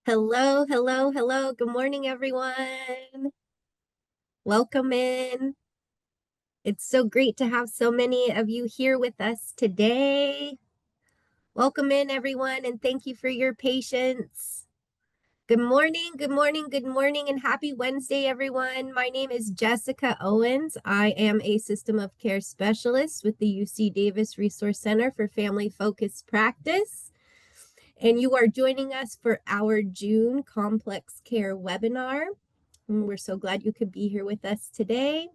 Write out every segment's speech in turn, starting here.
Hello, hello, hello. Good morning, everyone. Welcome in. It's so great to have so many of you here with us today. Welcome in, everyone, and thank you for your patience. Good morning, good morning, good morning, and happy Wednesday, everyone. My name is Jessica Owens. I am a system of care specialist with the UC Davis Resource Center for Family Focused Practice. And you are joining us for our June Complex Care webinar. We're so glad you could be here with us today.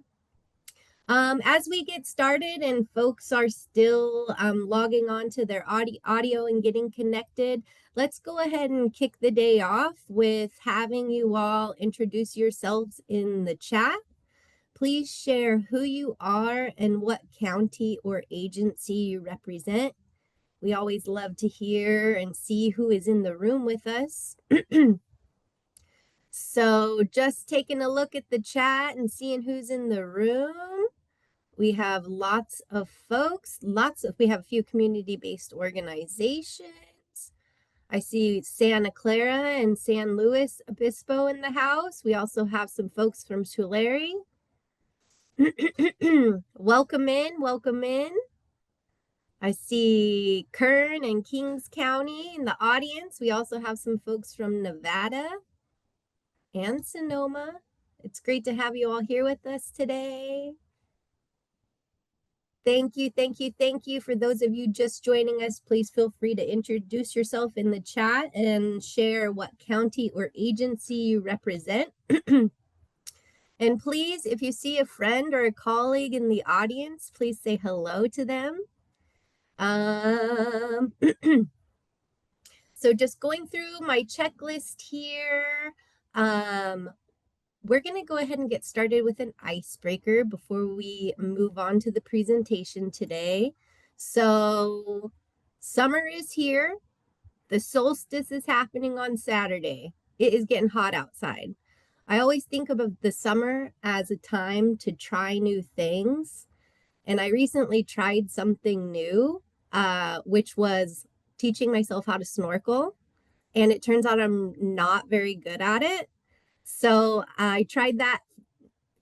As we get started and folks are still logging on to their audio and getting connected, let's go ahead and kick the day off with having you all introduce yourselves in the chat. Please share who you are and what county or agency you represent. We always love to hear and see who is in the room with us. So just taking a look at the chat and seeing who's in the room. We have lots of folks, we have a few community-based organizations. I see Santa Clara and San Luis Obispo in the house. We also have some folks from Tulare. Welcome in, welcome in. I see Kern and Kings County in the audience. We also have some folks from Nevada and Sonoma. It's great to have you all here with us today. Thank you, thank you, thank you. For those of you just joining us, please feel free to introduce yourself in the chat and share what county or agency you represent. And please, if you see a friend or a colleague in the audience, please say hello to them. So just going through my checklist here. We're going to go ahead and get started with an icebreaker before we move on to the presentation today. So summer is here. The solstice is happening on Saturday. It is getting hot outside. I always think of the summer as a time to try new things. And I recently tried something new, which was teaching myself how to snorkel. And it turns out I'm not very good at it. So I tried that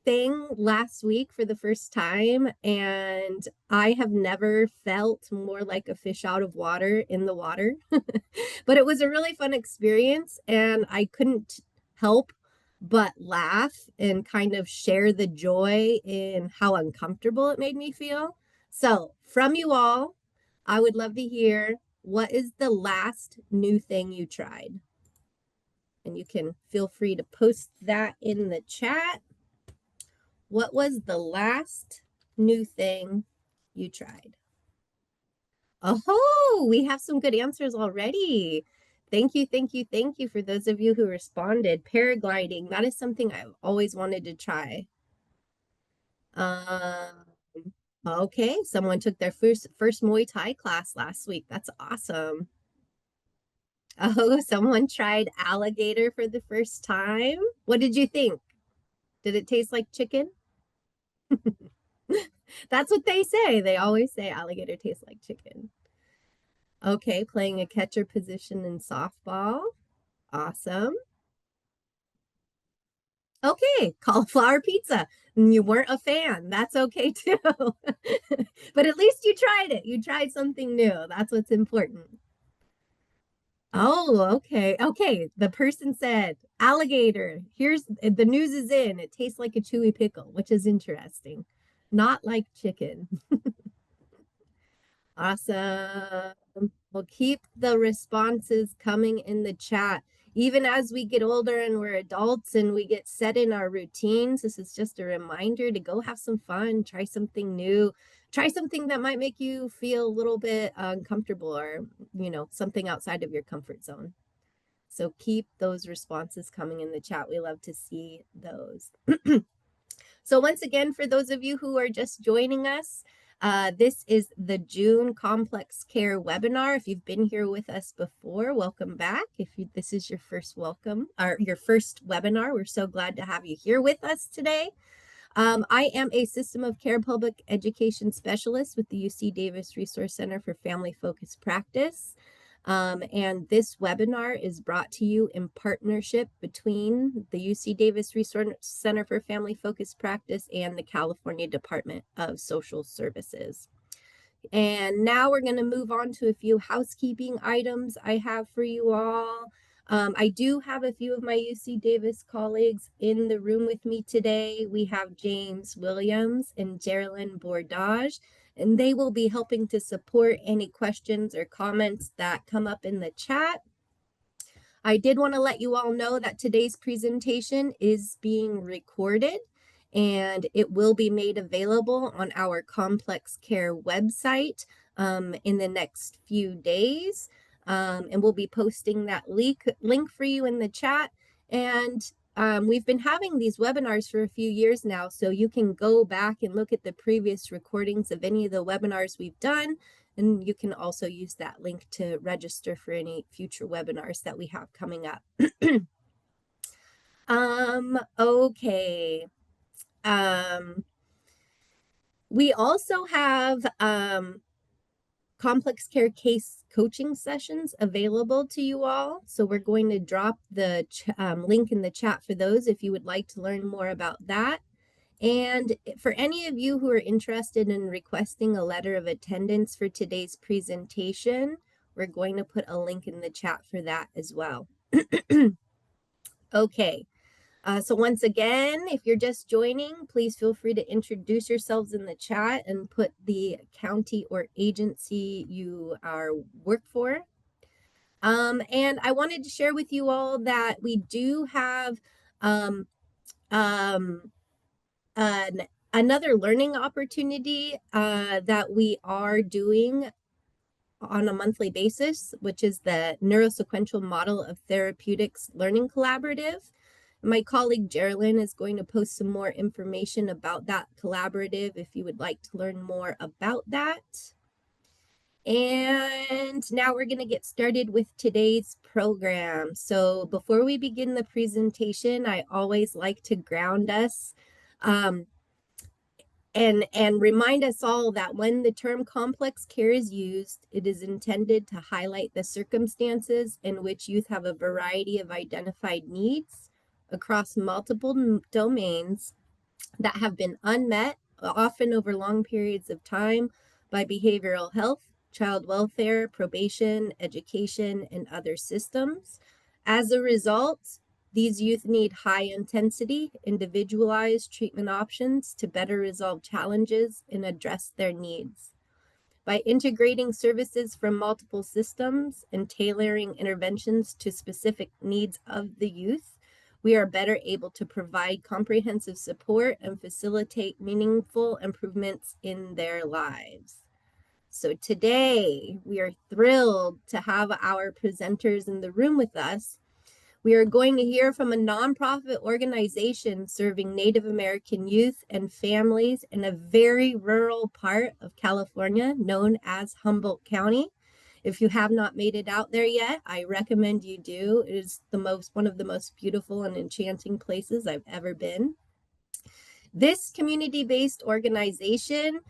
thing last week for the first time, and I have never felt more like a fish out of water in the water. But it was a really fun experience, and I couldn't help but laugh and kind of share the joy in how uncomfortable it made me feel. So, from you all, I would love to hear, what is the last new thing you tried? And you can feel free to post that in the chat. What was the last new thing you tried? Oh, we have some good answers already. Thank you, thank you, thank you for those of you who responded. Paragliding, that is something I've always wanted to try. Okay, someone took their first Muay Thai class last week. That's awesome. Oh, someone tried alligator for the first time. What did you think? Did it taste like chicken? That's what they say. They always say alligator tastes like chicken. Okay, playing a catcher position in softball. Awesome. Okay, cauliflower pizza. You weren't a fan. That's okay too. But at least you tried it. You tried something new. That's what's important. Oh, okay. Okay. The person said alligator. Here's the news is in. It tastes like a chewy pickle, which is interesting. Not like chicken. Awesome. We'll keep the responses coming in the chat. Even as we get older and we're adults and we get set in our routines, this is just a reminder to go have some fun, try something new, try something that might make you feel a little bit uncomfortable or, something outside of your comfort zone. So keep those responses coming in the chat. We love to see those. So once again, for those of you who are just joining us, this is the June Complex Care webinar. If you've been here with us before, welcome back. This is your first your first webinar, we're so glad to have you here with us today. I am a system of care public education specialist with the UC Davis Resource Center for Family Focused Practice. And this webinar is brought to you in partnership between the UC Davis Resource Center for Family Focused Practice and the California Department of Social Services. And now we're going to move on to a few housekeeping items I have for you all. I do have a few of my UC Davis colleagues in the room with me today. We have James Williams and Geraldine Bordage, and they will be helping to support any questions or comments that come up in the chat. I did want to let you all know that today's presentation is being recorded and it will be made available on our Complex Care website in the next few days. And we'll be posting that link for you in the chat. And we've been having these webinars for a few years now, so you can go back and look at the previous recordings of any of the webinars we've done. And you can also use that link to register for any future webinars that we have coming up. Okay. We also have complex care case coaching sessions available to you all. So we're going to drop the link in the chat for those if you would like to learn more about that. And for any of you who are interested in requesting a letter of attendance for today's presentation, we're going to put a link in the chat for that as well. Okay. So once again, if you're just joining, please feel free to introduce yourselves in the chat and put the county or agency you work for. And I wanted to share with you all that we do have another learning opportunity that we are doing on a monthly basis, which is the Neurosequential Model of Therapeutics Learning Collaborative. My colleague Geraldine is going to post some more information about that collaborative if you would like to learn more about that. And now we're going to get started with today's program. So before we begin the presentation, I always like to ground us and remind us all that when the term complex care is used, it is intended to highlight the circumstances in which youth have a variety of identified needs across multiple domains that have been unmet, often over long periods of time, by behavioral health, child welfare, probation, education, and other systems. As a result, these youth need high-intensity, individualized treatment options to better resolve challenges and address their needs. By integrating services from multiple systems and tailoring interventions to specific needs of the youth, we are better able to provide comprehensive support and facilitate meaningful improvements in their lives. So today, we are thrilled to have our presenters in the room with us. We are going to hear from a nonprofit organization serving Native American youth and families in a very rural part of California known as Humboldt County. If you have not made it out there yet, I recommend you do. It is one of the most beautiful and enchanting places I've ever been. This community-based organization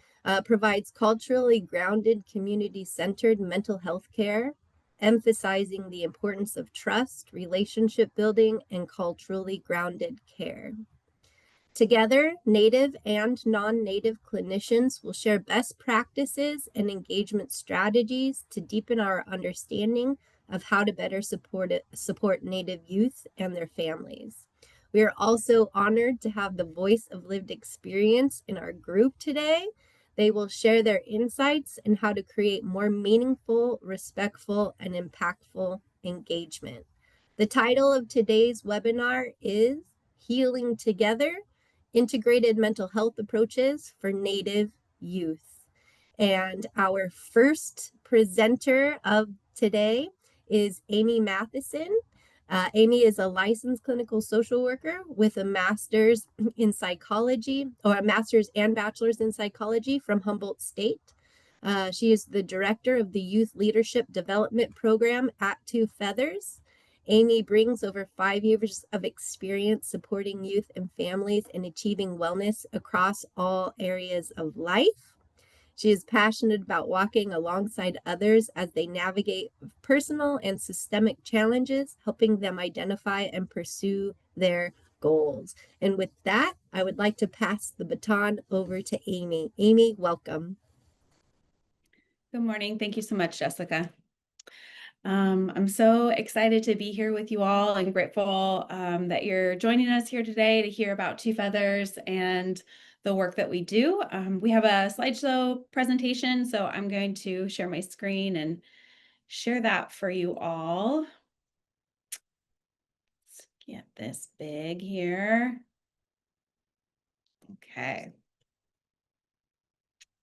provides culturally grounded, community-centered mental health care, emphasizing the importance of trust, relationship building, and culturally grounded care. Together, Native and non-Native clinicians will share best practices and engagement strategies to deepen our understanding of how to better support Native youth and their families. We are also honored to have the voice of lived experience in our group today. They will share their insights on how to create more meaningful, respectful, and impactful engagement. The title of today's webinar is Healing Together, Integrated Mental Health Approaches for Native Youth. And our first presenter of today is Amy Matheson. Amy is a licensed clinical social worker with a master's in psychology, or a master's and bachelor's in psychology from Humboldt State. She is the director of the Youth Leadership Development Program at Two Feathers. Amy brings over 5 years of experience supporting youth and families in achieving wellness across all areas of life. She is passionate about walking alongside others as they navigate personal and systemic challenges, helping them identify and pursue their goals. And with that, I would like to pass the baton over to Amy. Amy, welcome. Good morning. Thank you so much, Jessica. I'm so excited to be here with you all and grateful that you're joining us here today to hear about Two Feathers and the work that we do. We have a slideshow presentation, so I'm going to share my screen and share that for you all. Let's get this big here. Okay.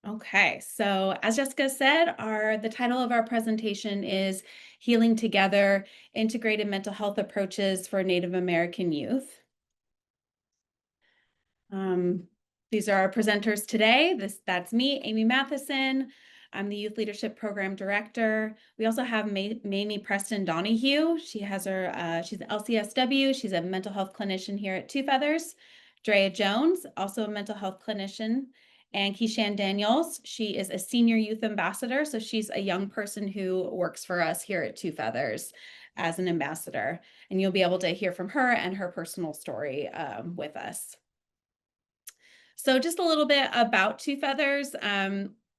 Okay, so as Jessica said, the title of our presentation is Healing Together: Integrated Mental Health Approaches for Native American Youth. These are our presenters today. That's me, Amy Matheson. I'm the Youth Leadership Program Director. We also have Mamie Preston Donahue. She's an LCSW. She's a mental health clinician here at Two Feathers. Drea Jones, also a mental health clinician. And Keishan Daniels, she is a senior youth ambassador. So she's a young person who works for us here at Two Feathers as an ambassador. And you'll be able to hear from her and her personal story with us. So just a little bit about Two Feathers.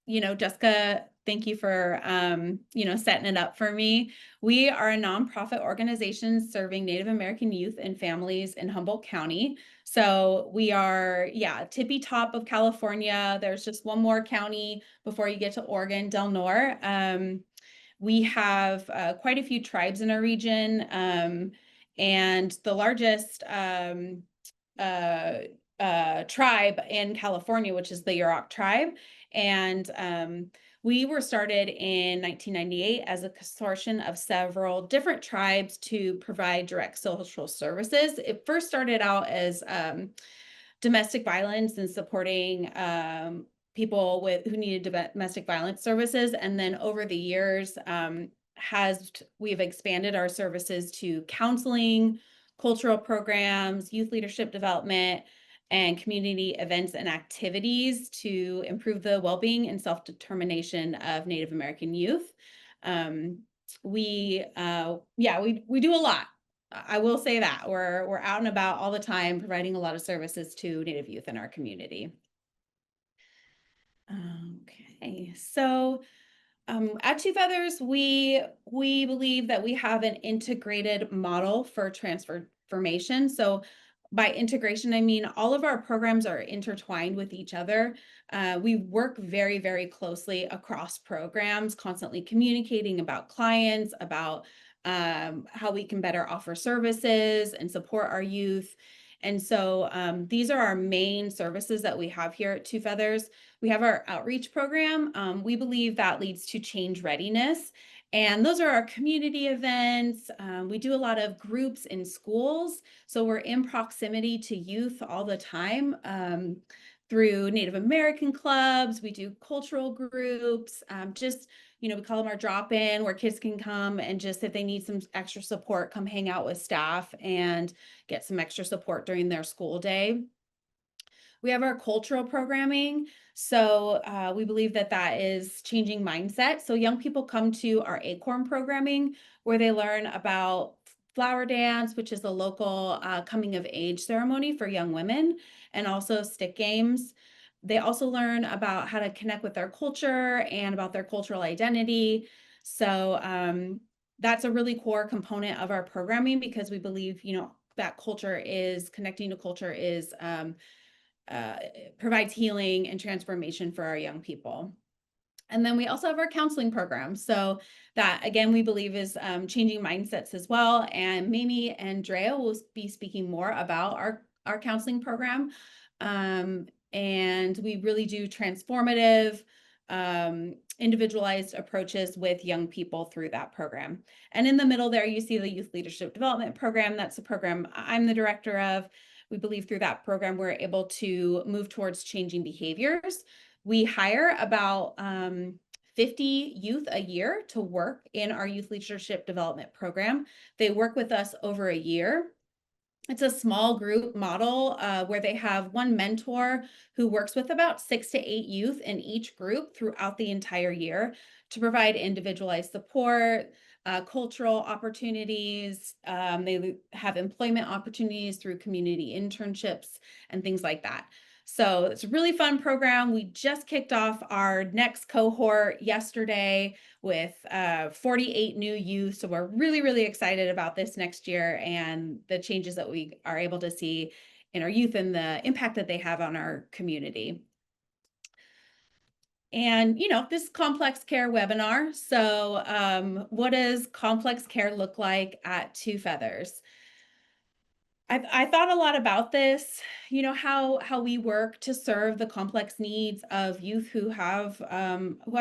Jessica, thank you for, setting it up for me. We are a nonprofit organization serving Native American youth and families in Humboldt County. So we are, tippy top of California. There's just one more county before you get to Oregon, Del Norte. We have quite a few tribes in our region, and the largest tribe in California, which is the Yurok tribe. And we were started in 1998 as a consortium of several different tribes to provide direct social services. It first started out as domestic violence and supporting people who needed domestic violence services. And then over the years, we've expanded our services to counseling, cultural programs, youth leadership development, and community events and activities to improve the well-being and self-determination of Native American youth. We do a lot. I will say that we're out and about all the time, providing a lot of services to Native youth in our community. Okay, so at Two Feathers, we believe that we have an integrated model for transformation. So by integration, I mean all of our programs are intertwined with each other. We work very, very closely across programs, constantly communicating about clients, about how we can better offer services and support our youth. And so these are our main services that we have here at Two Feathers. We have our outreach program. We believe that leads to change readiness. And those are our community events. We do a lot of groups in schools. So we're in proximity to youth all the time through Native American clubs. We do cultural groups, we call them our drop-in, where kids can come and just, if they need some extra support, come hang out with staff and get some extra support during their school day. We have our cultural programming. So we believe that is changing mindset. So young people come to our Acorn programming, where they learn about flower dance, which is a local coming of age ceremony for young women, and also stick games. They also learn about how to connect with their culture and about their cultural identity. So that's a really core component of our programming, because we believe, that connecting to culture provides healing and transformation for our young people. And then we also have our counseling program. So that, again, we believe is changing mindsets as well. And Mamie and Drea will be speaking more about our counseling program. And we really do transformative, individualized approaches with young people through that program. And in the middle there, you see the Youth Leadership Development Program. That's the program I'm the director of. We believe through that program, we're able to move towards changing behaviors. We hire about 50 youth a year to work in our Youth Leadership Development Program. They work with us over a year. It's a small group model where they have one mentor who works with about 6 to 8 youth in each group throughout the entire year to provide individualized support, cultural opportunities. They have employment opportunities through community internships and things like that. So it's a really fun program. We just kicked off our next cohort yesterday with 48 new youth. So we're really, really excited about this next year and the changes that we are able to see in our youth and the impact that they have on our community. And, this complex care webinar. So what does complex care look like at Two Feathers? I thought a lot about this, how we work to serve the complex needs of youth who have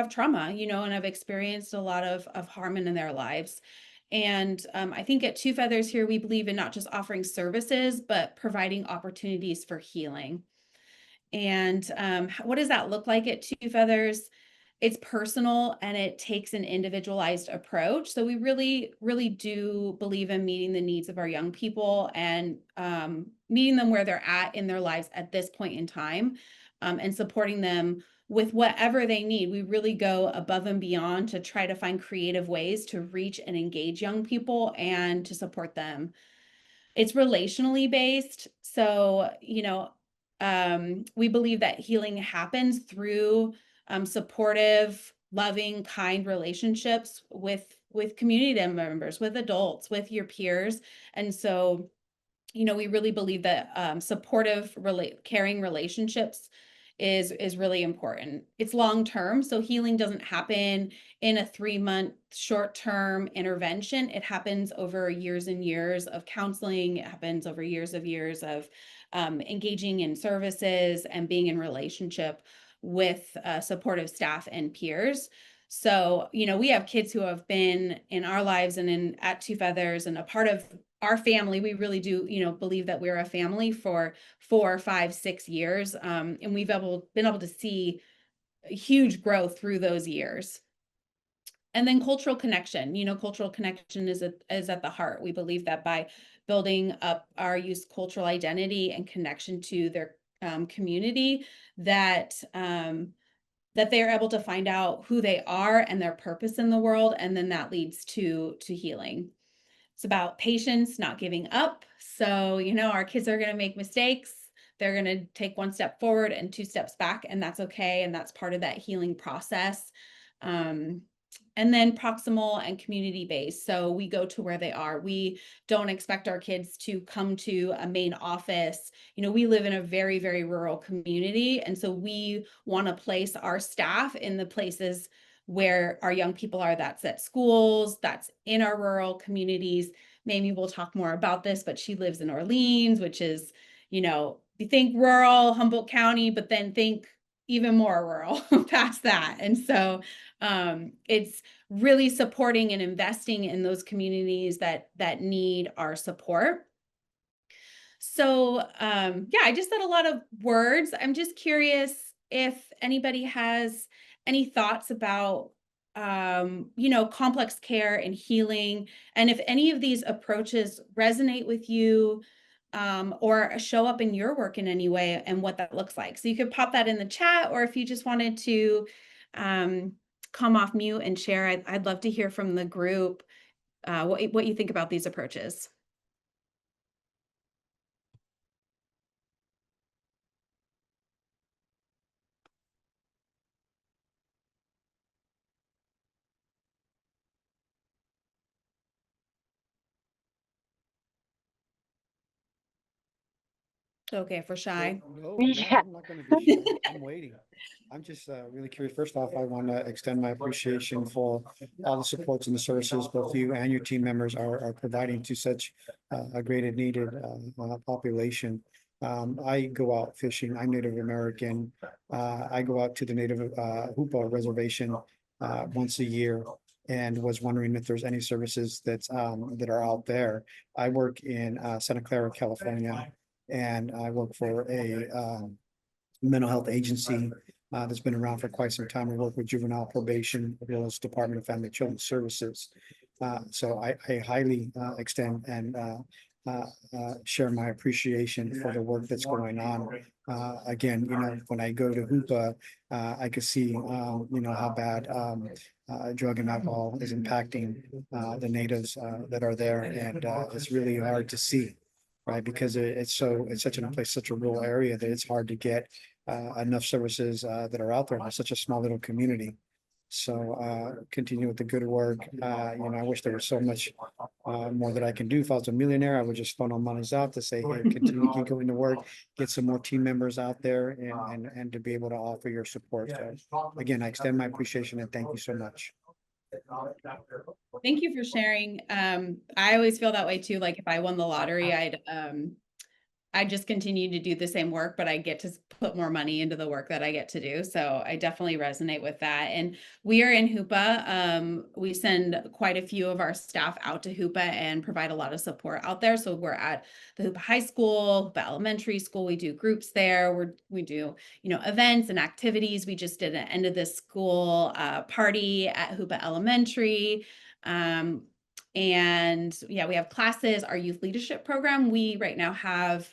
trauma, and have experienced a lot of harm in their lives. And I think at Two Feathers here, we believe in not just offering services, but providing opportunities for healing. And what does that look like at Two Feathers? It's personal and it takes an individualized approach. So we really, really do believe in meeting the needs of our young people and meeting them where they're at in their lives at this point in time, and supporting them with whatever they need. We really go above and beyond to try to find creative ways to reach and engage young people and to support them. It's relationally based. So, we believe that healing happens through supportive, loving, kind relationships with community members, with adults, with your peers. And so, we really believe that supportive, caring relationships is really important. It's long term, so healing doesn't happen in a 3-month short term intervention. It happens over years and years of counseling. It happens over years of engaging in services and being in relationship with supportive staff and peers. So, we have kids who have been in our lives and at Two Feathers and a part of our family. We really do, believe that we're a family for 4, 5, 6 years. And we've been able to see huge growth through those years. And then cultural connection, cultural connection is at the heart. We believe that by building up our youth cultural identity and connection to their community, that they are able to find out who they are and their purpose in the world, and then that leads to healing. It's about patience, not giving up. So, our kids are going to make mistakes. They're going to take 1 step forward and 2 steps back, and that's okay. And that's part of that healing process. And then proximal and community based. So we go to where they are. We don't expect our kids to come to a main office. We live in a very, very rural community. And so we want to place our staff in the places where our young people are. That's at schools, that's in our rural communities. Mamie will talk more about this, but she lives in Orleans, which is, you think rural, Humboldt County, but then think even more rural past that. And so it's really supporting and investing in those communities that need our support. So yeah, I just said a lot of words. I'm just curious if anybody has any thoughts about complex care and healing, and if any of these approaches resonate with you, or show up in your work in any way, and what that looks like. So you could pop that in the chat, or if you just wanted to come off mute and share, I'd love to hear from the group what you think about these approaches. Okay, for shy. No, Yeah. I'm not gonna be shy. I'm waiting. I'm just really curious. First off, I want to extend my appreciation for all the supports and the services both you and your team members are providing to such a great and needed population. I go out fishing. I'm Native American. I go out to the Native Hoopa Reservation once a year, and was wondering if there's any services that are out there. I work in Santa Clara, California, and I work for a mental health agency that's been around for quite some time. I work with juvenile probation as well as Department of Family and Children's Services. So I highly extend and share my appreciation for the work that's going on. Again, when I go to Hoopa, I could see, how bad, drug and alcohol is impacting, the natives, that are there. And, it's really hard to see, right? Because it's such a place, such a rural area that it's hard to get, enough services, that are out there. It's such a small little community. So, continue with the good work. I wish there was so much, more that I can do. If I was a millionaire, I would just funnel monies out to say, hey, continue, keep going to work, get some more team members out there and to be able to offer your support. So again, I extend my appreciation and thank you so much. Thank you for sharing. I always feel that way too. Like if I won the lottery, I just continue to do the same work, but I get to put more money into the work that I get to do. So I definitely resonate with that. And we are in Hoopa. We send quite a few of our staff out to Hoopa and provide a lot of support out there. So we're at the Hoopa High School, Hoopa Elementary School. We do groups there. We do, events and activities. We just did an end of the school party at Hoopa Elementary. And yeah, we have classes, our youth leadership program. We right now have,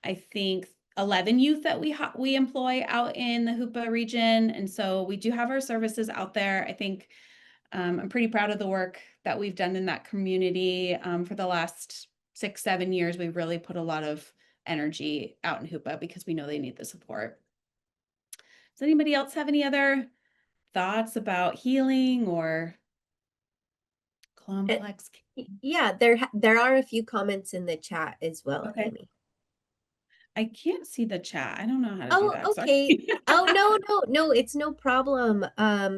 I think, 11 youth that we employ out in the Hoopa region. And so we do have our services out there. I think I'm pretty proud of the work that we've done in that community. For the last 6-7 years, we've really put a lot of energy out in Hoopa because we know they need the support. Does anybody else have any other thoughts about healing or complex? Yeah, there are a few comments in the chat as well, Okay. Amy. I can't see the chat. I don't know how to do Oh, that. okay. Sorry. Oh, no, it's no problem.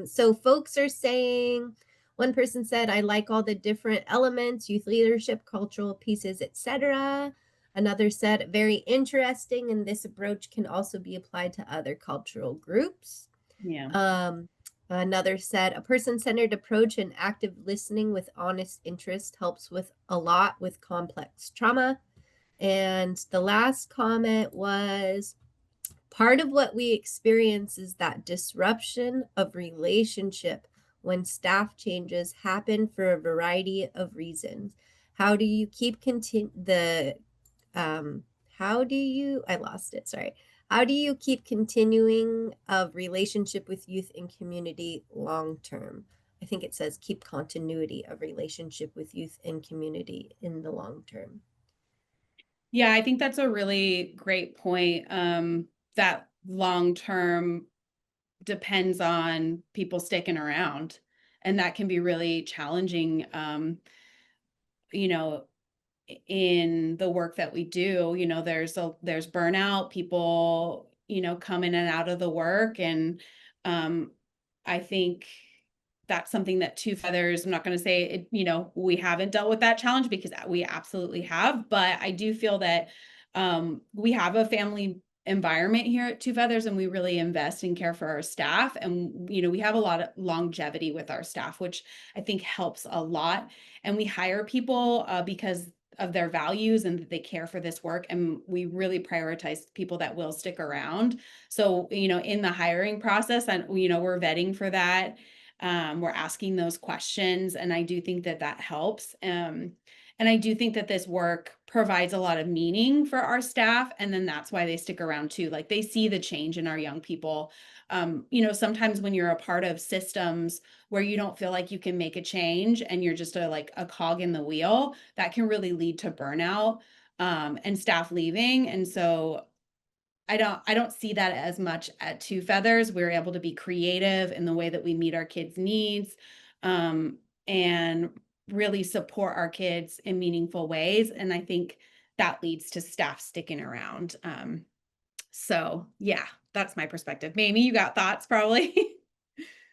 So folks are saying, one person said, I like all the different elements, youth leadership, cultural pieces, etc. Another said, very interesting, and this approach can also be applied to other cultural groups. Yeah. Another said, a person-centered approach and active listening with honest interest helps with a lot with complex trauma. And the last comment was, part of what we experience is that disruption of relationship when staff changes happen for a variety of reasons. How do you keep how do you keep continuing of relationship with youth and community long term? I think it says keep continuity of relationship with youth and community in the long term. Yeah, I think that's a really great point. That long term depends on people sticking around, and that can be really challenging. In the work that we do, there's burnout, people, come in and out of the work. And I think that's something that Two Feathers, I'm not going to say it, we haven't dealt with that challenge, because we absolutely have, but I do feel that we have a family environment here at Two Feathers, and we really invest and care for our staff. And, we have a lot of longevity with our staff, which I think helps a lot. And we hire people because of their values and that they care for this work. And we really prioritize people that will stick around. So, in the hiring process, and, we're vetting for that. We're asking those questions. And I do think that that helps. And I do think that this work provides a lot of meaning for our staff. And then that's why they stick around too. Like, they see the change in our young people. Sometimes when you're a part of systems where you don't feel like you can make a change and you're just a cog in the wheel, that can really lead to burnout, and staff leaving. And so I don't see that as much at Two Feathers. We're able to be creative in the way that we meet our kids' needs, and really support our kids in meaningful ways. And I think that leads to staff sticking around. So yeah, that's my perspective. Mamie, you got thoughts probably?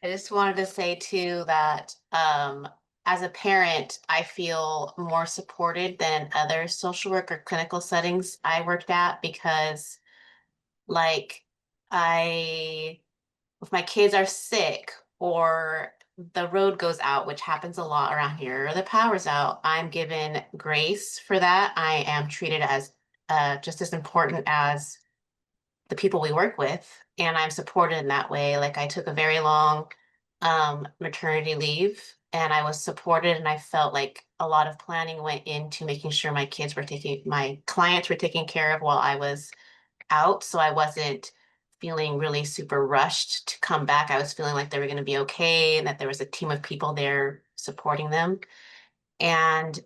I just wanted to say too that as a parent, I feel more supported than other social work or clinical settings I worked at, because if my kids are sick or the road goes out, which happens a lot around here, or the power's out, I'm given grace for that. I am treated as just as important as the people we work with, and I'm supported in that way. Like, I took a very long maternity leave, and I was supported, and I felt like a lot of planning went into making sure my clients were taken care of while I was out. So I wasn't feeling really super rushed to come back. I was feeling like they were going to be okay and that there was a team of people there supporting them. And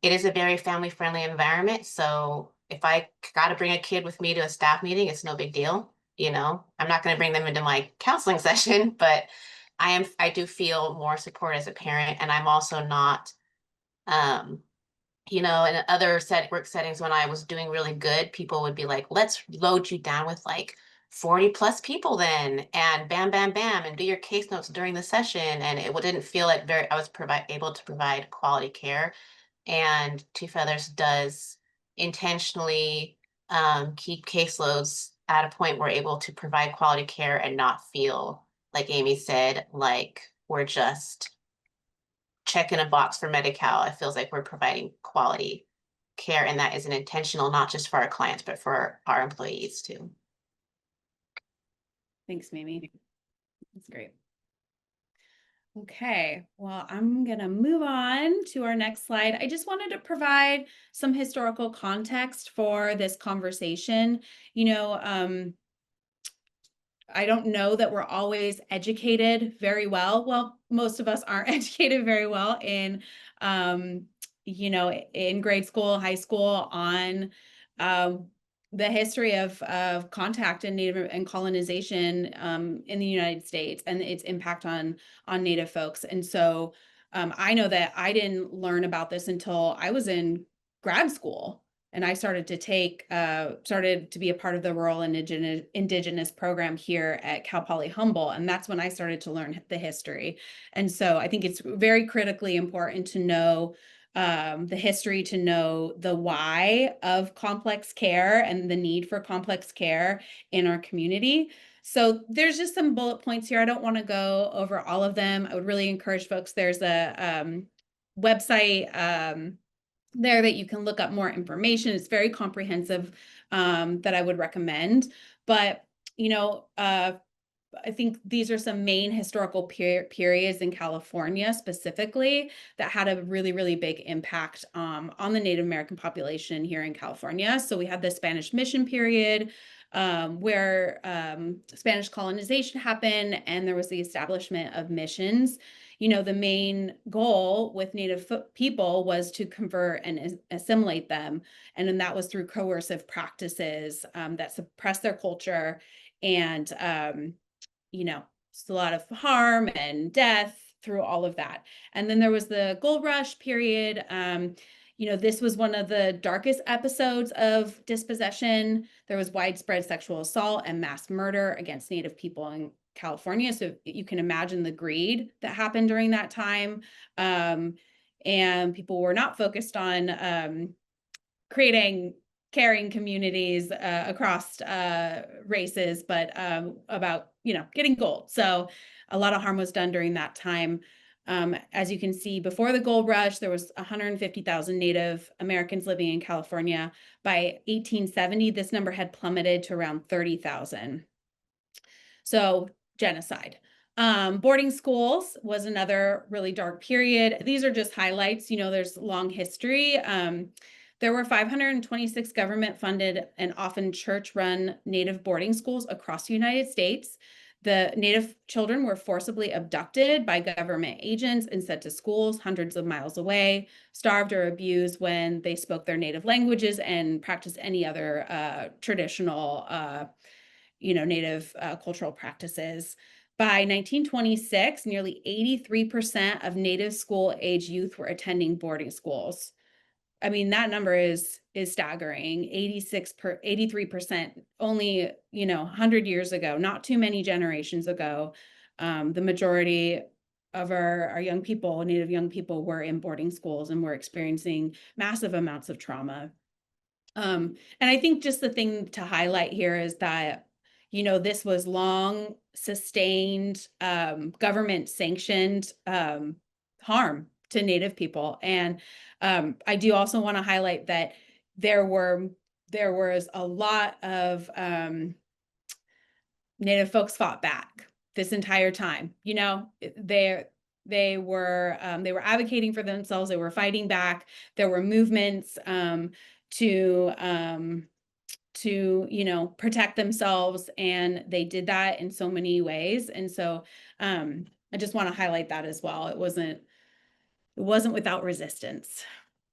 it is a very family friendly environment. So if I got to bring a kid with me to a staff meeting, it's no big deal. You know, I'm not going to bring them into my counseling session, but I do feel more support as a parent. And I'm also not, um, you know, in other work settings, when I was doing really good, people would be like, let's load you down with like 40 plus people then, and bam, bam, bam, and do your case notes during the session. And it didn't feel like I was able to provide quality care. And Two Feathers does intentionally keep caseloads at a point we're able to provide quality care and not feel, like Amy said, like we're just checking a box for Medi-Cal. It feels like we're providing quality care, and that is an intentional, not just for our clients, but for our employees too. Thanks, Mimi. That's great. Okay, well, I'm gonna move on to our next slide. I just wanted to provide some historical context for this conversation. You know, I don't know that we're always educated very well. Well, most of us aren't educated very well in, you know, in grade school, high school on the history of contact and Native and colonization in the United States and its impact on Native folks. And so I know that I didn't learn about this until I was in grad school. And I started to be a part of the rural indigenous program here at Cal Poly Humboldt. And that's when I started to learn the history. And so I think it's very critically important to know the history, to know the why of complex care and the need for complex care in our community. So there's just some bullet points here. I don't want to go over all of them. I would really encourage folks. There's a website there that you can look up more information. It's very comprehensive that I would recommend. But, you know, I think these are some main historical periods in California specifically that had a really, really big impact on the Native American population here in California. So we had the Spanish Mission period where Spanish colonization happened and there was the establishment of missions. You know, the main goal with Native people was to convert and assimilate them. And then that was through coercive practices that suppressed their culture and, you know, just a lot of harm and death through all of that. And then there was the gold rush period. You know, this was one of the darkest episodes of dispossession. There was widespread sexual assault and mass murder against Native people in California. So you can imagine the greed that happened during that time. And people were not focused on creating caring communities across races, but about, you know, getting gold. So a lot of harm was done during that time. As you can see, before the gold rush, there was 150,000 Native Americans living in California. By 1870, this number had plummeted to around 30,000. So genocide. Boarding schools was another really dark period. These are just highlights. You know, there's long history. There were 526 government-funded and often church-run Native boarding schools across the United States. The Native children were forcibly abducted by government agents and sent to schools hundreds of miles away, starved or abused when they spoke their native languages and practiced any other traditional, you know, Native cultural practices. By 1926, nearly 83% of Native school-age youth were attending boarding schools. I mean, that number is staggering. 83% only, you know, 100 years ago, not too many generations ago. The majority of our young people, Native young people, were in boarding schools and were experiencing massive amounts of trauma. And I think just the thing to highlight here is that, you know, this was long sustained government sanctioned harm to Native people. And I do also want to highlight that there was a lot of Native folks fought back this entire time. You know, They were advocating for themselves. They were fighting back. There were movements to, you know, protect themselves, and they did that in so many ways. And so I just want to highlight that as well. It wasn't without resistance.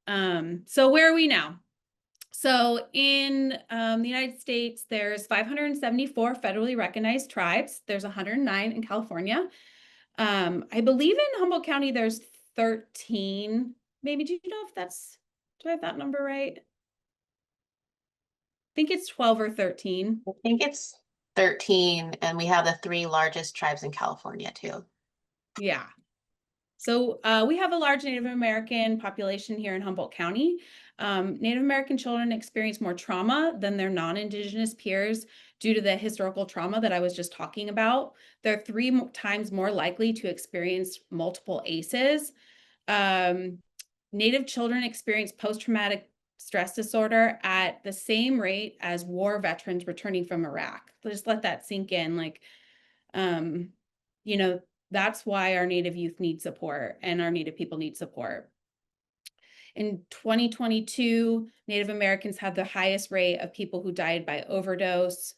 So where are we now? So in the United States, there's 574 federally recognized tribes. There's 109 in California. I believe in Humboldt County, there's 13. Maybe, do you know if do I have that number right? I think it's 12 or 13. I think it's 13, and we have the 3 largest tribes in California too. Yeah. So we have a large Native American population here in Humboldt County. Native American children experience more trauma than their non-Indigenous peers due to the historical trauma that I was just talking about. They're 3 times more likely to experience multiple ACEs. Native children experience post-traumatic stress disorder at the same rate as war veterans returning from Iraq. Just let that sink in. Like, you know, that's why our Native youth need support and our Native people need support. In 2022, Native Americans had the highest rate of people who died by overdose.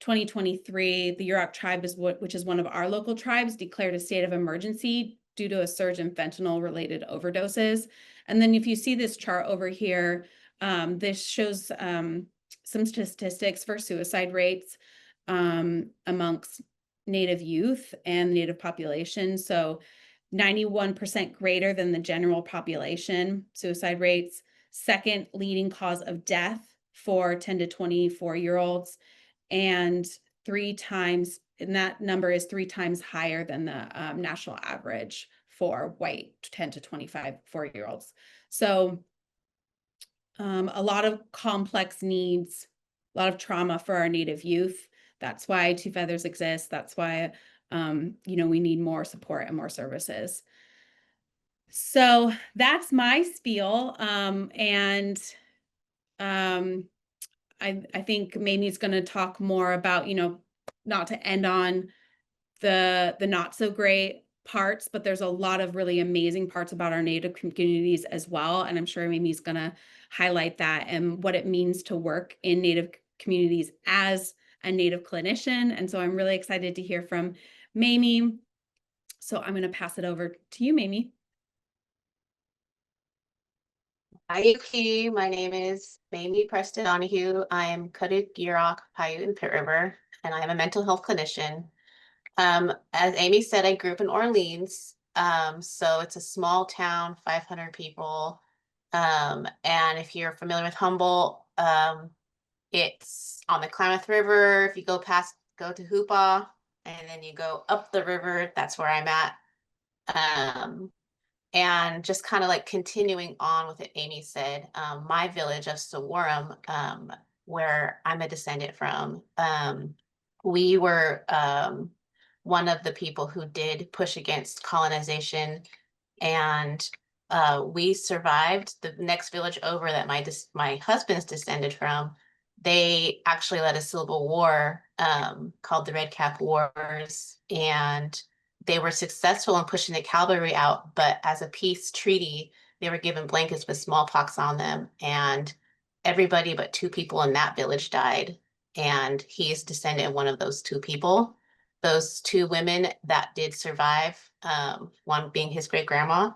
2023, the Yurok tribe, which is one of our local tribes, declared a state of emergency due to a surge in fentanyl-related overdoses. And then if you see this chart over here, this shows some statistics for suicide rates amongst Native youth and Native population. So 91% greater than the general population suicide rates. Second leading cause of death for 10 to 24-year-olds, and 3 times, and that number is 3 times higher than the national average for white 10 to 24-year-olds. So a lot of complex needs, a lot of trauma for our Native youth. That's why Two Feathers exists. That's why, you know, we need more support and more services. So that's my spiel. I think Mamie's going to talk more about, you know, not to end on the not so great parts, but there's a lot of really amazing parts about our Native communities as well. And I'm sure Mamie's going to highlight that and what it means to work in Native communities as a Native clinician. And so I'm really excited to hear from Mamie. So I'm going to pass it over to you, Mamie. Hi, Yuki. My name is Mamie Preston Donahue. I am Kuduk, Yurok, Paiute, and Pit River, and I am a mental health clinician. As Amy said, I grew up in Orleans. So it's a small town, 500 people. And if you're familiar with Humboldt, it's on the Klamath River. If you go to Hoopa, and then you go up the river, that's where I'm at. And just kind of like continuing on with what Amy said, my village of Sawarum, where I'm a descendant from, we were one of the people who did push against colonization, and we survived. The next village over that my husband's descended from, they actually led a civil war called the Red Cap Wars, and they were successful in pushing the cavalry out, but as a peace treaty, they were given blankets with smallpox on them, and everybody but 2 people in that village died. And he's descended of one of those 2 people. Those 2 women that did survive, one being his great grandma,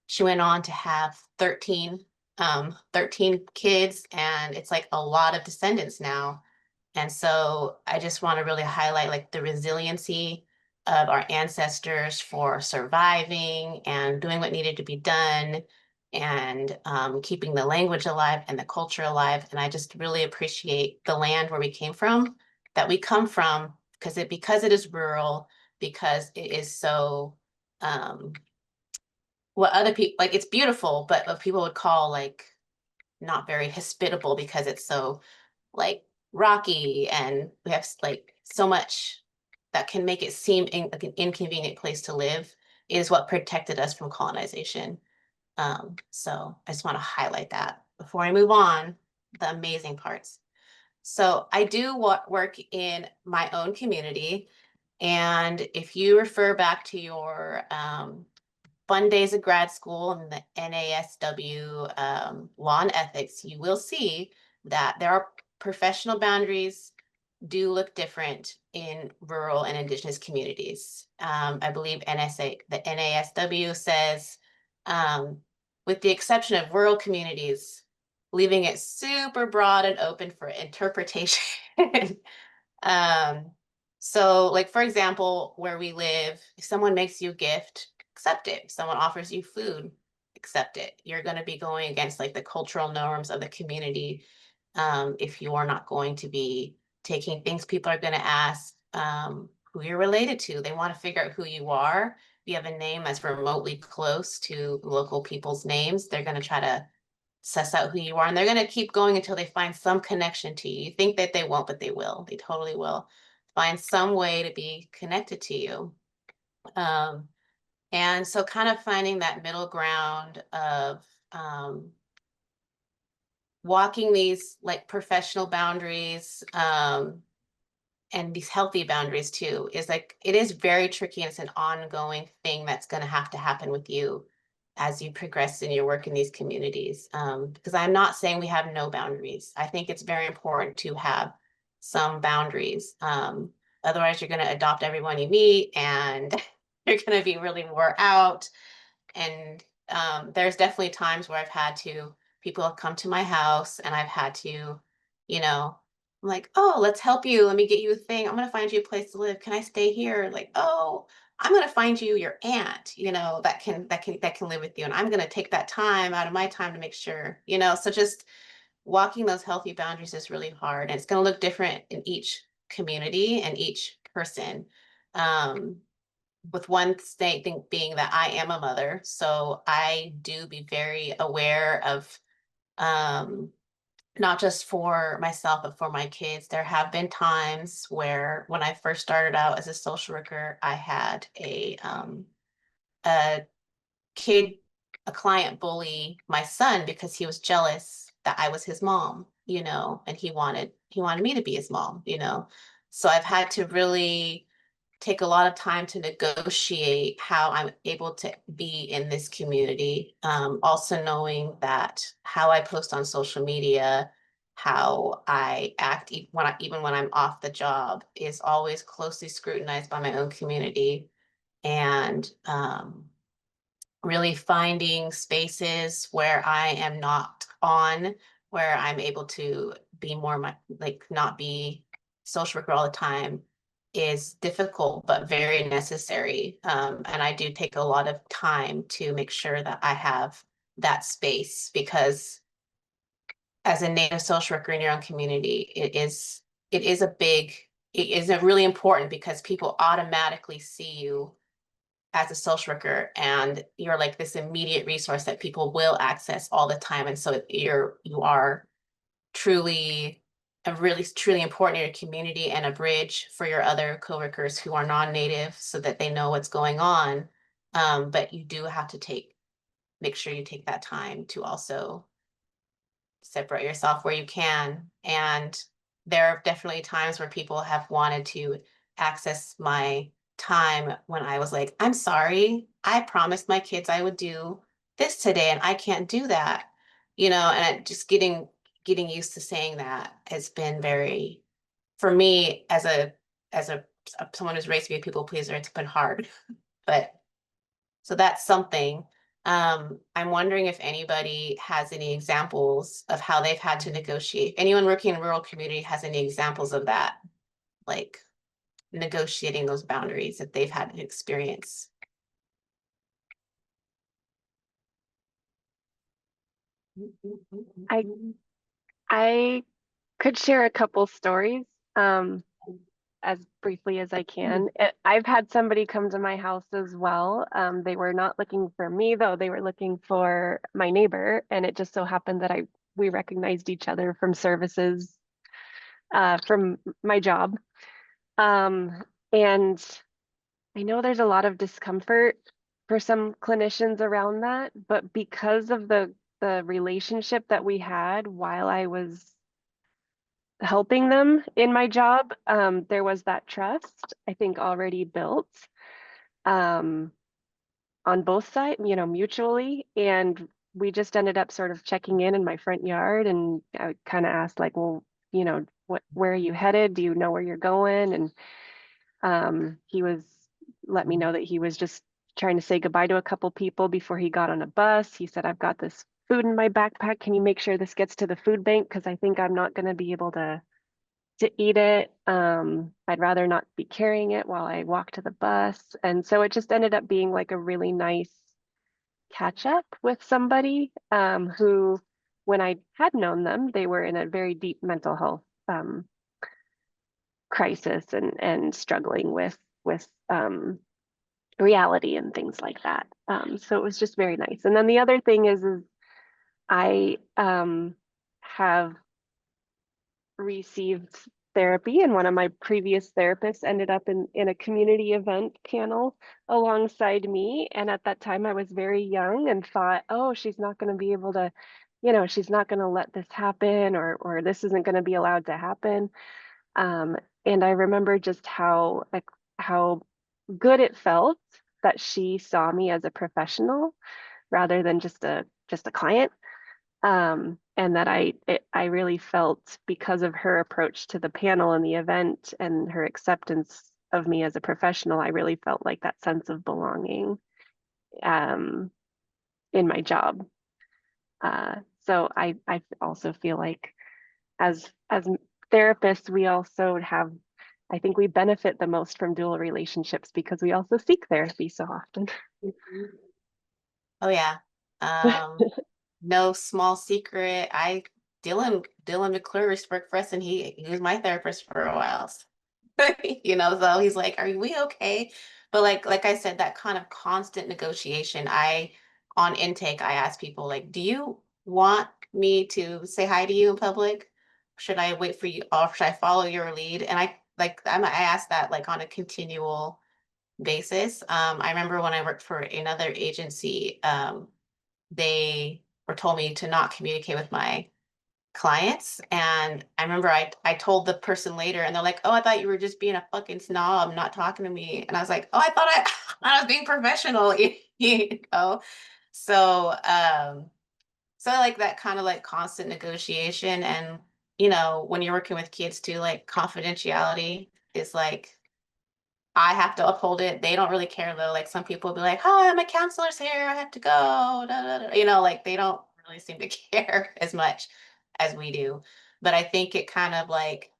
she went on to have 13 kids, and it's like a lot of descendants now. And so I just want to really highlight like the resiliency of our ancestors for surviving and doing what needed to be done, and keeping the language alive and the culture alive. And I just really appreciate the land where we came from, that we come from, because it is rural, because it is so what other people like, it's beautiful, but what people would call like not very hospitable, because it's so like rocky, and we have like so much that can make it seem like an inconvenient place to live, is what protected us from colonization. So I just want to highlight that before I move on, the amazing parts. So I do work in my own community. And if you refer back to your fun days of grad school and the NASW law and ethics, you will see that there are professional boundaries do look different in rural and indigenous communities. I believe the NASW says, with the exception of rural communities, leaving it super broad and open for interpretation. So like, for example, where we live, if someone makes you a gift, accept it. If someone offers you food, accept it. You're going to be going against like the cultural norms of the community. If you are not going to be taking things, people are going to ask who you're related to. They want to figure out who you are. If you have a name that's remotely close to local people's names, they're going to try to suss out who you are, and they're going to keep going until they find some connection to you. You think that they won't, but they will. They totally will find some way to be connected to you. And so kind of finding that middle ground of walking these like professional boundaries and these healthy boundaries too is like, it is very tricky, and it's an ongoing thing that's going to happen with you as you progress in your work in these communities. Because I'm not saying we have no boundaries. I think it's very important to have some boundaries. Otherwise, you're going to adopt everyone you meet, and you're going to be really wore out. And there's definitely times where I've had to, people have come to my house, and I've had to, you know, I'm like, oh, let's help you. Let me get you a thing. I'm going to find you a place to live. Can I stay here? Like, oh, I'm going to find you your aunt, that can live with you. And I'm going to take that time out of my time to make sure, so just walking those healthy boundaries is really hard. And it's going to look different in each community and each person. With one thing being that I am a mother, so I do be very aware of, not just for myself, but for my kids. There have been times where when I first started out as a social worker, I had a kid, a client bully my son because he was jealous that I was his mom, and he wanted me to be his mom. So I've had to really take a lot of time to negotiate how I'm able to be in this community. Also knowing that how I post on social media, how I act even when I'm off the job is always closely scrutinized by my own community. And really finding spaces where I am not on, where I'm able to be more not be social worker all the time is difficult, but very necessary. And I do take a lot of time to make sure that I have that space, because as a Native social worker in your own community, it is really important, because people automatically see you as a social worker, and you're like this immediate resource that people will access all the time. And so you are truly truly important in your community, and a bridge for your other coworkers who are non-native, so that they know what's going on. But you do have to make sure you take that time to also separate yourself where you can. And there are definitely times where people have wanted to access my time when I was like, I'm sorry, I promised my kids I would do this today, and I can't do that, and just getting used to saying that has been very, for me, as someone who's raised to be a people pleaser, it's been hard. But so that's something. I'm wondering if anybody has any examples of how they've had to negotiate. Anyone working in rural community has any examples of that, like negotiating those boundaries that they've had to experience? I could share a couple stories as briefly as I can. I've had somebody come to my house as well. They were not looking for me, though. They were looking for my neighbor, and it just so happened that we recognized each other from services from my job. And I know there's a lot of discomfort for some clinicians around that, but because of the relationship that we had while I was helping them in my job, there was that trust, I think, already built. on both sides, you know, mutually. And we just ended up sort of checking in my front yard, and I kind of asked like, well, you know, where are you headed? Do you know where you're going? And he let me know that he was just trying to say goodbye to a couple people before he got on a bus. He said, I've got this food in my backpack. Can you make sure this gets to the food bank? Because I think I'm not going to be able to eat it. I'd rather not be carrying it while I walk to the bus. And so it just ended up being like a really nice catch up with somebody who, when I had known them, they were in a very deep mental health crisis and struggling with reality and things like that. So it was just very nice. And then the other thing is I have received therapy, and one of my previous therapists ended up in a community event panel alongside me. And at that time I was very young and thought, oh, she's not going to be able to, you know, she's not going to let this happen, or this isn't going to be allowed to happen. And I remember just how good it felt that she saw me as a professional rather than just a client. And that I really felt, because of her approach to the panel and the event and her acceptance of me as a professional, I really felt like that sense of belonging in my job. So I also feel like as therapists, we also have, I think we benefit the most from dual relationships because we also seek therapy so often. Oh yeah. No small secret. Dylan McClure worked for us, and he was my therapist for a while. You know, so he's like, are we okay? But like I said, that kind of constant negotiation. On intake, I ask people like, do you want me to say hi to you in public? Should I wait for you, or should I follow your lead? And I ask that like on a continual basis. I remember when I worked for another agency, they were told me to not communicate with my clients. And I remember I told the person later, and they're like, oh, I thought you were just being a fucking snob, not talking to me. And I was like, oh, I thought I was being professional, you know? So, so I like that kind of like constant negotiation. And, you know, when you're working with kids too, like confidentiality is like, I have to uphold it. They don't really care though. Like some people will be like, hi, my counselor's here. I have to go. Da, da, da. You know, like they don't really seem to care as much as we do. But I think it kind of like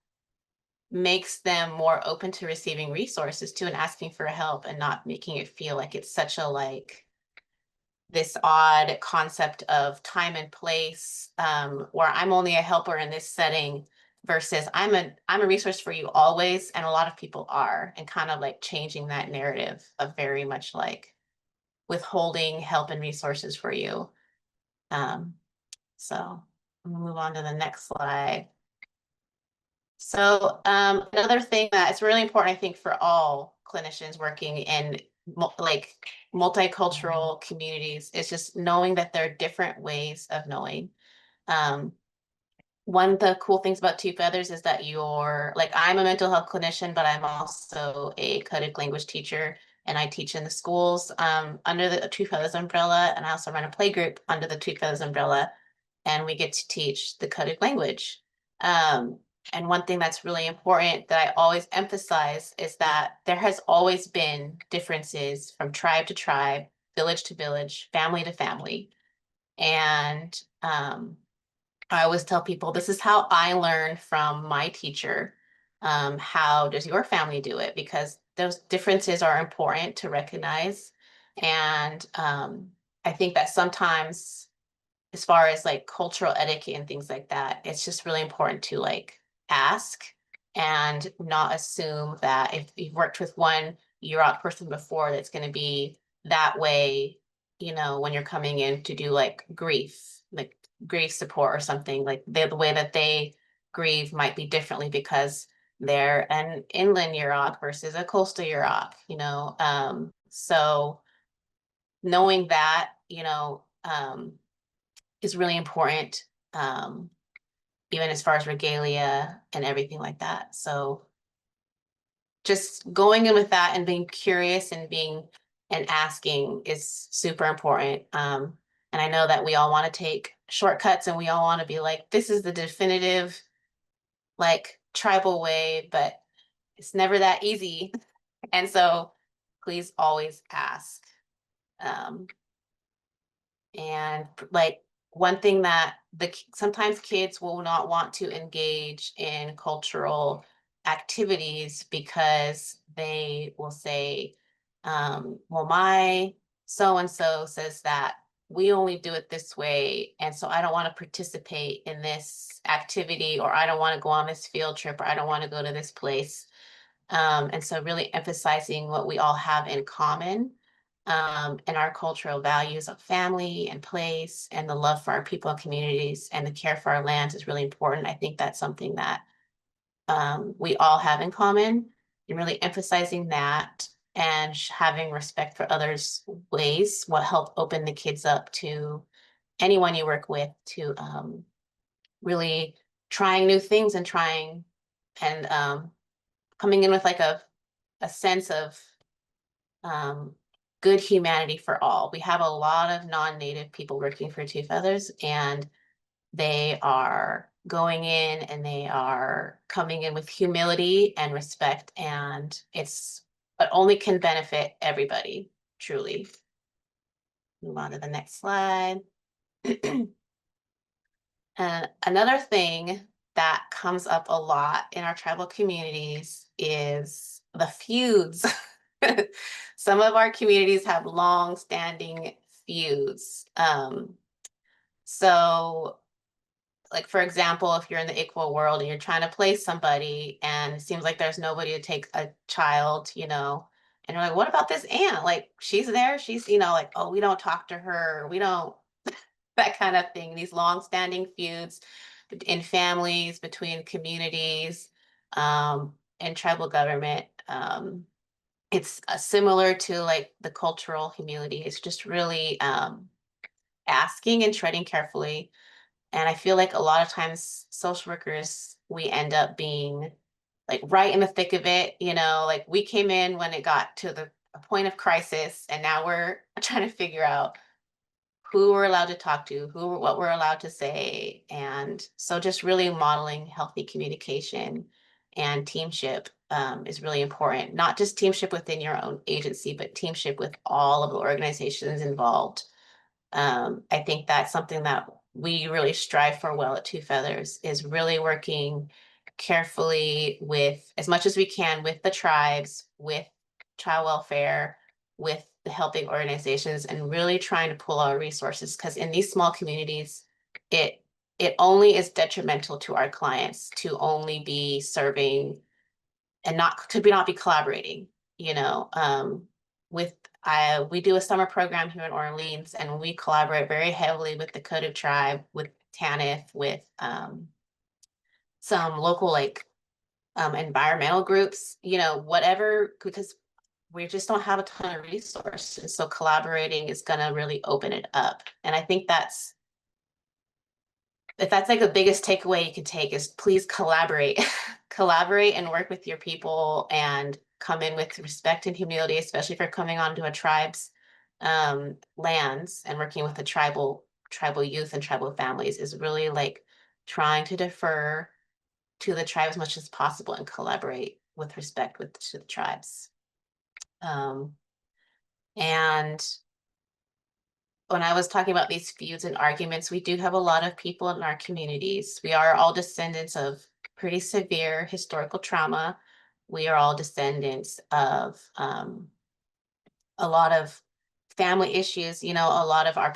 makes them more open to receiving resources too and asking for help, and not making it feel like it's such a like this odd concept of time and place, where I'm only a helper in this setting versus I'm a resource for you always, and a lot of people are, and kind of like changing that narrative of very much like withholding help and resources for you. So I'm gonna move on to the next slide. So another thing that is really important, I think, for all clinicians working in like multicultural communities is just knowing that there are different ways of knowing. One of the cool things about Two Feathers is that I'm a mental health clinician, but I'm also a coded language teacher, and I teach in the schools under the Two Feathers umbrella, and I also run a play group under the Two Feathers umbrella, and we get to teach the coded language. And one thing that's really important that I always emphasize is that there has always been differences from tribe to tribe, village to village, family to family. And I always tell people, this is how I learned from my teacher. How does your family do it? Because those differences are important to recognize. And I think that sometimes, as far as like cultural etiquette and things like that, it's just really important to like ask and not assume that if you've worked with one Yurok person before, that's going to be that way, you know, when you're coming in to do like grief support or something. Like the way that they grieve might be differently because they're an inland Yurok versus a coastal Yurok, you know. So knowing that, you know, is really important, even as far as regalia and everything like that. So just going in with that and being curious and being and asking is super important. And I know that we all want to take shortcuts and we all want to be like, this is the definitive, like, tribal way, but it's never that easy. And so please always ask. And like, one thing that sometimes kids will not want to engage in cultural activities because they will say, well, my so-and-so says that we only do it this way, and so I don't want to participate in this activity, or I don't want to go on this field trip, or I don't want to go to this place. And so really emphasizing what we all have in common, and our cultural values of family and place and the love for our people and communities and the care for our lands is really important. I think that's something that we all have in common, and really emphasizing that and having respect for others' ways will help open the kids up to anyone you work with, to really trying new things and trying and coming in with like a sense of good humanity for all. We have a lot of non-native people working for Two Feathers, and they are going in and they are coming in with humility and respect, and it only can benefit everybody, truly. Move on to the next slide. Another thing that comes up a lot in our tribal communities is the feuds. Some of our communities have long-standing feuds. So, like, for example, if you're in the Ikwa world and you're trying to place somebody and it seems like there's nobody to take a child, and you're like, what about this aunt? Like, she's there, she's, like, oh, we don't talk to her, we don't, that kind of thing. These long-standing feuds in families, between communities, and tribal government. It's similar to like the cultural humility. It's just really asking and treading carefully. And I feel like a lot of times social workers, we end up being like right in the thick of it, like we came in when it got to the point of crisis, and now we're trying to figure out who we're allowed to talk to, what we're allowed to say. And so just really modeling healthy communication and teamship is really important. Not just teamship within your own agency, but teamship with all of the organizations involved. I think that's something that we really strive for well at Two Feathers, is really working carefully with, as much as we can, with the tribes, with child welfare, with the helping organizations, and really trying to pull our resources, because in these small communities, it only is detrimental to our clients to only be serving and not be collaborating, with we do a summer program here in Orleans, and we collaborate very heavily with the Kodu tribe, with TANF, with some local environmental groups, whatever, because we just don't have a ton of resources. So collaborating is going to really open it up. And I think if that's like the biggest takeaway you can take, is please collaborate, collaborate and work with your people, and come in with respect and humility, especially if you're coming onto a tribe's lands and working with the tribal youth and tribal families, is really like trying to defer to the tribe as much as possible and collaborate with respect to the tribes. And when I was talking about these feuds and arguments, we do have a lot of people in our communities. We are all descendants of pretty severe historical trauma. We are all descendants of a lot of family issues. A lot of our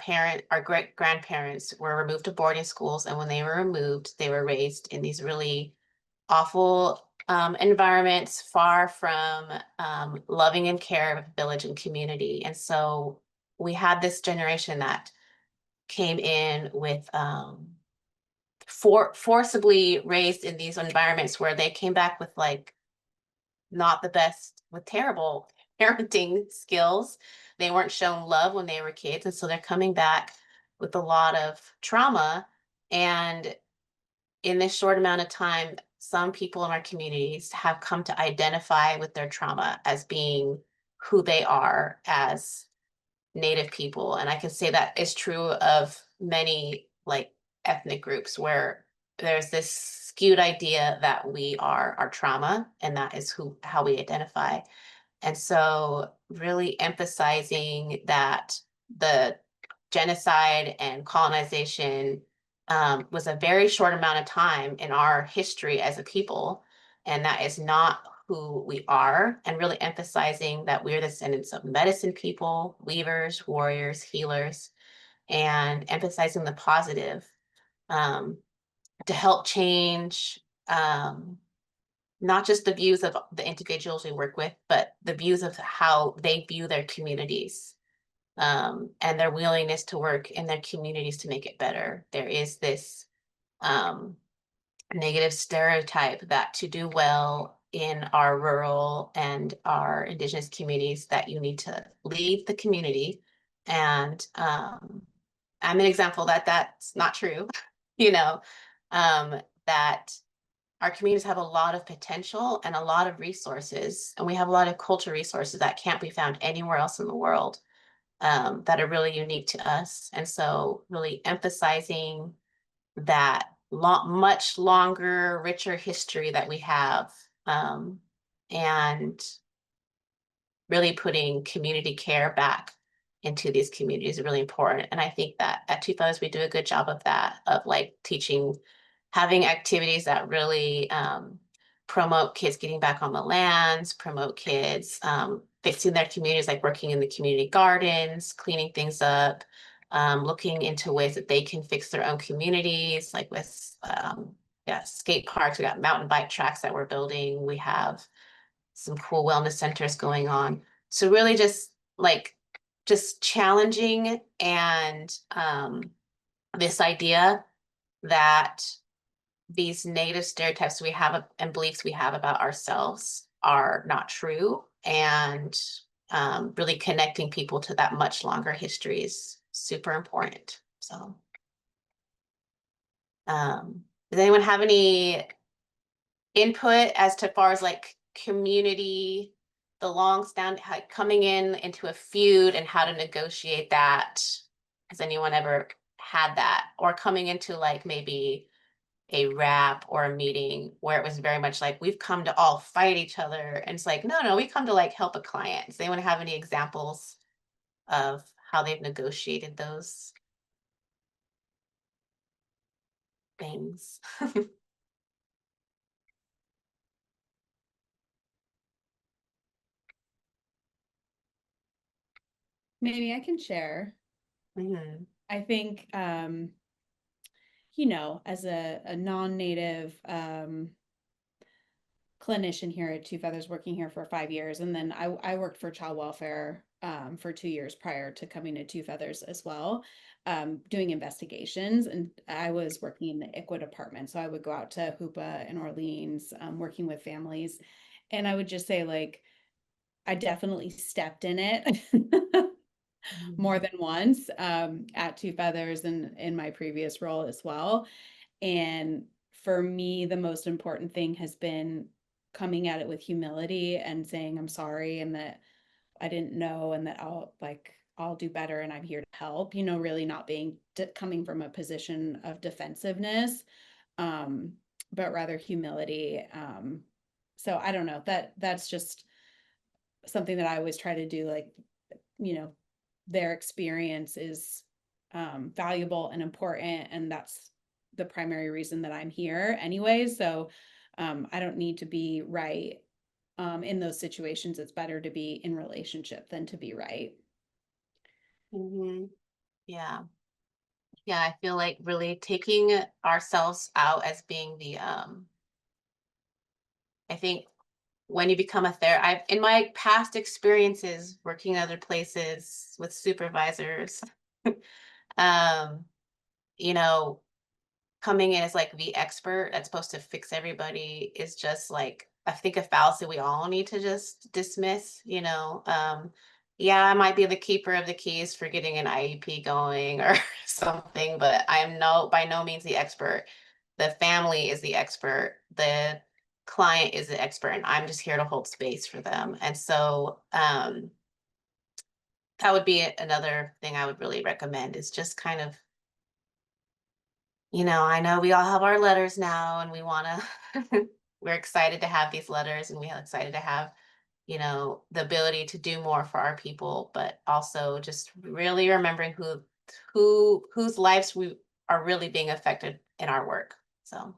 great grandparents were removed to boarding schools, and when they were removed, they were raised in these really awful environments, far from loving and care of village and community. And so we had this generation that came in with forcibly raised in these environments where they came back with like not the best, with terrible parenting skills. They weren't shown love when they were kids, and so they're coming back with a lot of trauma. And in this short amount of time, some people in our communities have come to identify with their trauma as being who they are as Native people. And I can say that is true of many like ethnic groups where there's this skewed idea that we are our trauma and that is how we identify. And so really emphasizing that the genocide and colonization was a very short amount of time in our history as a people, and that is not who we are, and really emphasizing that we're the descendants of medicine people, weavers, warriors, healers, and emphasizing the positive to help change not just the views of the individuals we work with, but the views of how they view their communities and their willingness to work in their communities to make it better. There is this negative stereotype that to do well in our rural and our indigenous communities that you need to leave the community. And I'm an example that that's not true, you know, that our communities have a lot of potential and a lot of resources, and we have a lot of cultural resources that can't be found anywhere else in the world that are really unique to us. And so really emphasizing that much longer, richer history that we have, and really putting community care back into these communities is really important. And I think that at Two Feathers, we do a good job of that, of like teaching, having activities that really promote kids getting back on the lands, promote kids fixing their communities, like working in the community gardens, cleaning things up, looking into ways that they can fix their own communities, like with skate parks. We got mountain bike tracks that we're building. We have some cool wellness centers going on. So really just challenging and this idea that these negative stereotypes we have and beliefs we have about ourselves are not true, and really connecting people to that much longer history is super important. So does anyone have any input as to far as like community, the long stand coming into a feud and how to negotiate that? Has anyone ever had that, or coming into like maybe a rap or a meeting where it was very much like we've come to all fight each other, and it's like no, we come to like help a client? Does anyone have any examples of how they've negotiated those things? Maybe I can share. Mhm. I think, you know, as a non-native clinician here at Two Feathers, working here for 5 years, and then I worked for child welfare for 2 years prior to coming to Two Feathers as well, doing investigations, and I was working in the ICWA department, so I would go out to Hoopa and Orleans, working with families, and I would just say like I definitely stepped in it more than once at Two Feathers and in my previous role as well. And for me, the most important thing has been coming at it with humility and saying I'm sorry and that I didn't know and that I'll do better and I'm here to help, you know, really not being coming from a position of defensiveness, but rather humility. So I don't know, that's just something that I always try to do, like, you know, their experience is valuable and important, and that's the primary reason that I'm here anyway. So I don't need to be right in those situations. It's better to be in relationship than to be right. Yeah. Yeah, I feel like really taking ourselves out as being the I think when you become a I've in my past experiences working other places with supervisors, you know, coming in as like the expert that's supposed to fix everybody is just like, I think, a fallacy we all need to just dismiss, you know. Yeah, I might be the keeper of the keys for getting an IEP going or something, but I am by no means the expert. The family is the expert. The client is the expert and I'm just here to hold space for them. And so that would be another thing I would really recommend, is just kind of, I know we all have our letters now and we want to, we're excited to have these letters and we're excited to have, the ability to do more for our people, but also just really remembering whose lives we are really being affected in our work. So,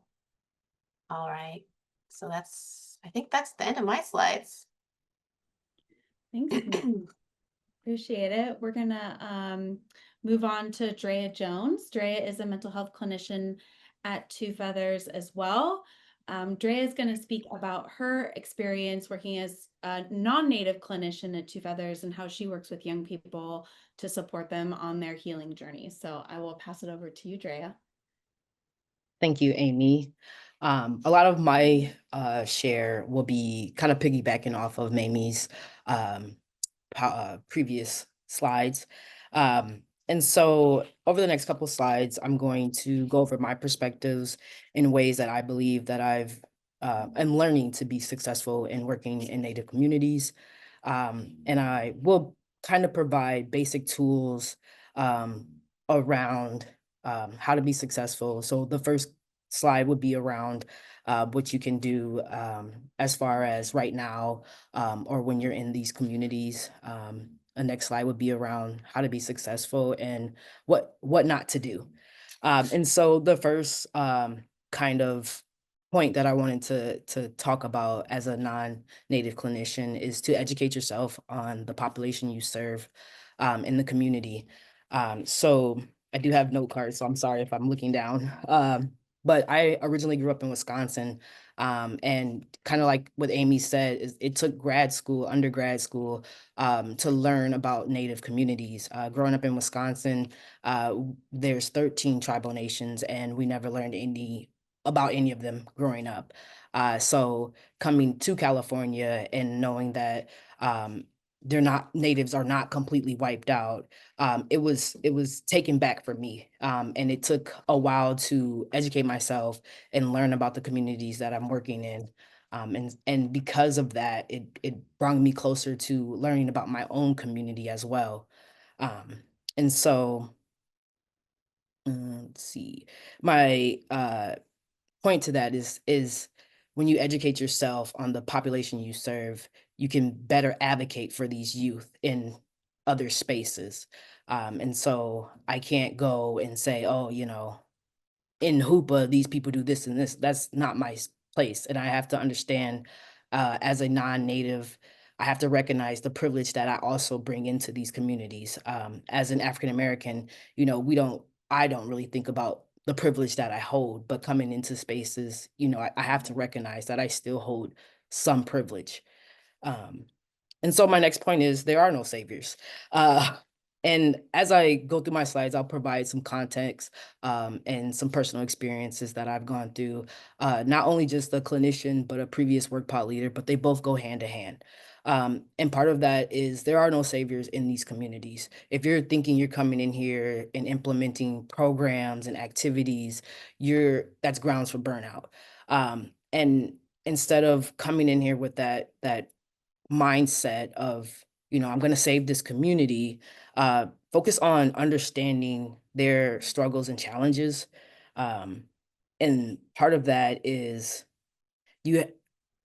all right. So I think that's the end of my slides. Thanks. Appreciate it. We're gonna move on to Drea Jones. Drea is a mental health clinician at Two Feathers as well. Drea is going to speak about her experience working as a non-native clinician at Two Feathers and how she works with young people to support them on their healing journey. So I will pass it over to you, Drea. Thank you, Amy. A lot of my share will be kind of piggybacking off of Mamie's previous slides. And so over the next couple slides, I'm going to go over my perspectives in ways that I believe that am learning to be successful in working in Native communities. And I will kind of provide basic tools around how to be successful. So the first slide would be around what you can do as far as right now or when you're in these communities. The next slide would be around how to be successful and what not to do. And so the first kind of point that I wanted to talk about as a non-native clinician is to educate yourself on the population you serve in the community. So I do have note cards, so I'm sorry if I'm looking down. But I originally grew up in Wisconsin, and kind of like what Amy said, it took undergrad school, to learn about Native communities. Growing up in Wisconsin, there's 13 tribal nations, and we never learned about any of them growing up. So coming to California and knowing that natives are not completely wiped out, it was taken back for me, and it took a while to educate myself and learn about the communities that I'm working in, and because of that, it brought me closer to learning about my own community as well. And so let's see, my point to that is when you educate yourself on the population you serve, you can better advocate for these youth in other spaces. And so I can't go and say, oh, in Hoopa, these people do this and this. That's not my place. And I have to understand, as a non-native, I have to recognize the privilege that I also bring into these communities. As an African-American, I don't really think about the privilege that I hold, but coming into spaces, I have to recognize that I still hold some privilege. And so my next point is there are no saviors. And as I go through my slides, I'll provide some context and some personal experiences that I've gone through, not only just a clinician, but a previous work pod leader, but they both go hand to hand. And part of that is there are no saviors in these communities. If you're thinking you're coming in here and implementing programs and activities, that's grounds for burnout. And instead of coming in here with that mindset of, I'm going to save this community, focus on understanding their struggles and challenges. And part of that is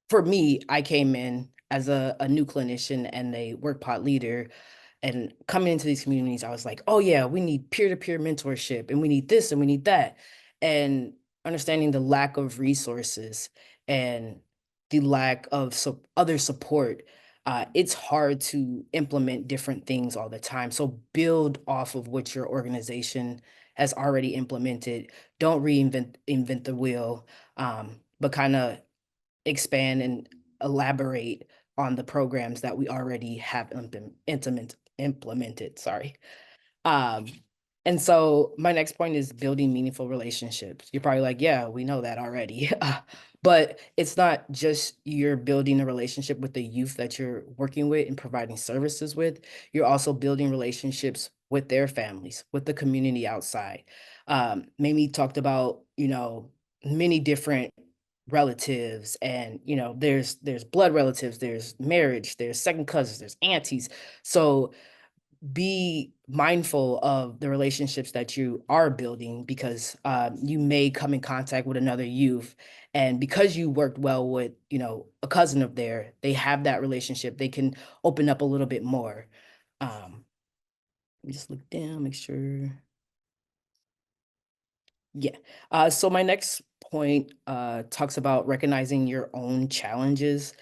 for me, I came in as a new clinician and a work pod leader, and coming into these communities, I was like, oh yeah, we need peer-to-peer mentorship and we need this and we need that. And understanding the lack of resources and the lack of other support, it's hard to implement different things all the time. So build off of what your organization has already implemented. Don't invent the wheel, but kind of expand and elaborate on the programs that we already have implemented. Sorry. And so my next point is building meaningful relationships. You're probably like, yeah, we know that already. But it's not just you're building a relationship with the youth that you're working with and providing services with. You're also building relationships with their families, with the community outside. Mamie talked about, many different relatives, and there's blood relatives, there's marriage, there's second cousins, there's aunties. So be mindful of the relationships that you are building, because you may come in contact with another youth, and because you worked well with a cousin of theirs, they have that relationship, they can open up a little bit more. Let me just look down, make sure. Yeah. So my next point talks about recognizing your own challenges.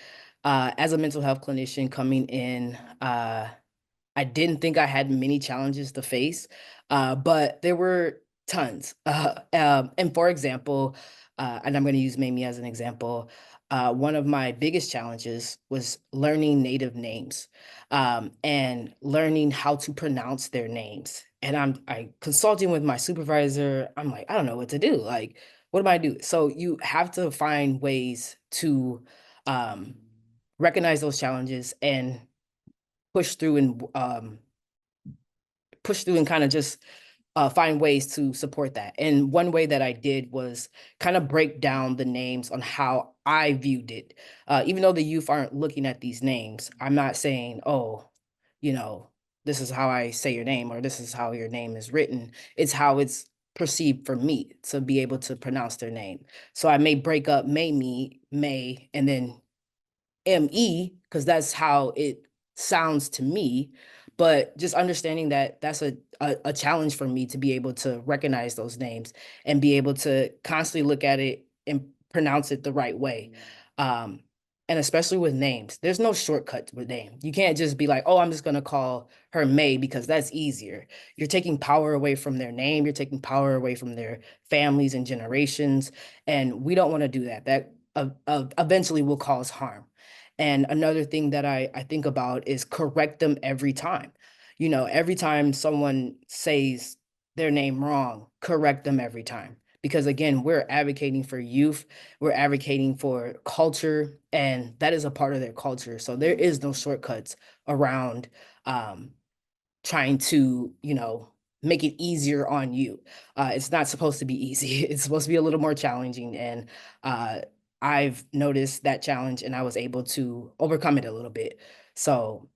As a mental health clinician coming in, I didn't think I had many challenges to face, but there were tons. And for example, and I'm going to use Mamie as an example, one of my biggest challenges was learning native names, and learning how to pronounce their names. And I consulting with my supervisor. I'm like, I don't know what to do. Like, what do I do? So you have to find ways to um, recognize those challenges and push through and kind of just find ways to support that. And one way that I did was kind of break down the names on how I viewed it. Even though the youth aren't looking at these names, I'm not saying, oh, this is how I say your name, or this is how your name is written. It's how it's perceived for me to be able to pronounce their name. So I may break up Mamie, May, and then ME, because that's how it sounds to me. But just understanding that that's a challenge for me to be able to recognize those names and be able to constantly look at it and pronounce it the right way. And especially with names, there's no shortcut with name. You can't just be like, oh, I'm just going to call her May because that's easier. You're taking power away from their name. You're taking power away from their families and generations. And we don't want to do that. That eventually will cause harm. And another thing that I think about is correct them every time. Every time someone says their name wrong, correct them every time. Because again, we're advocating for youth, we're advocating for culture, and that is a part of their culture. So there is no shortcuts around trying to, make it easier on you. It's not supposed to be easy. It's supposed to be a little more challenging. And I've noticed that challenge, and I was able to overcome it a little bit. So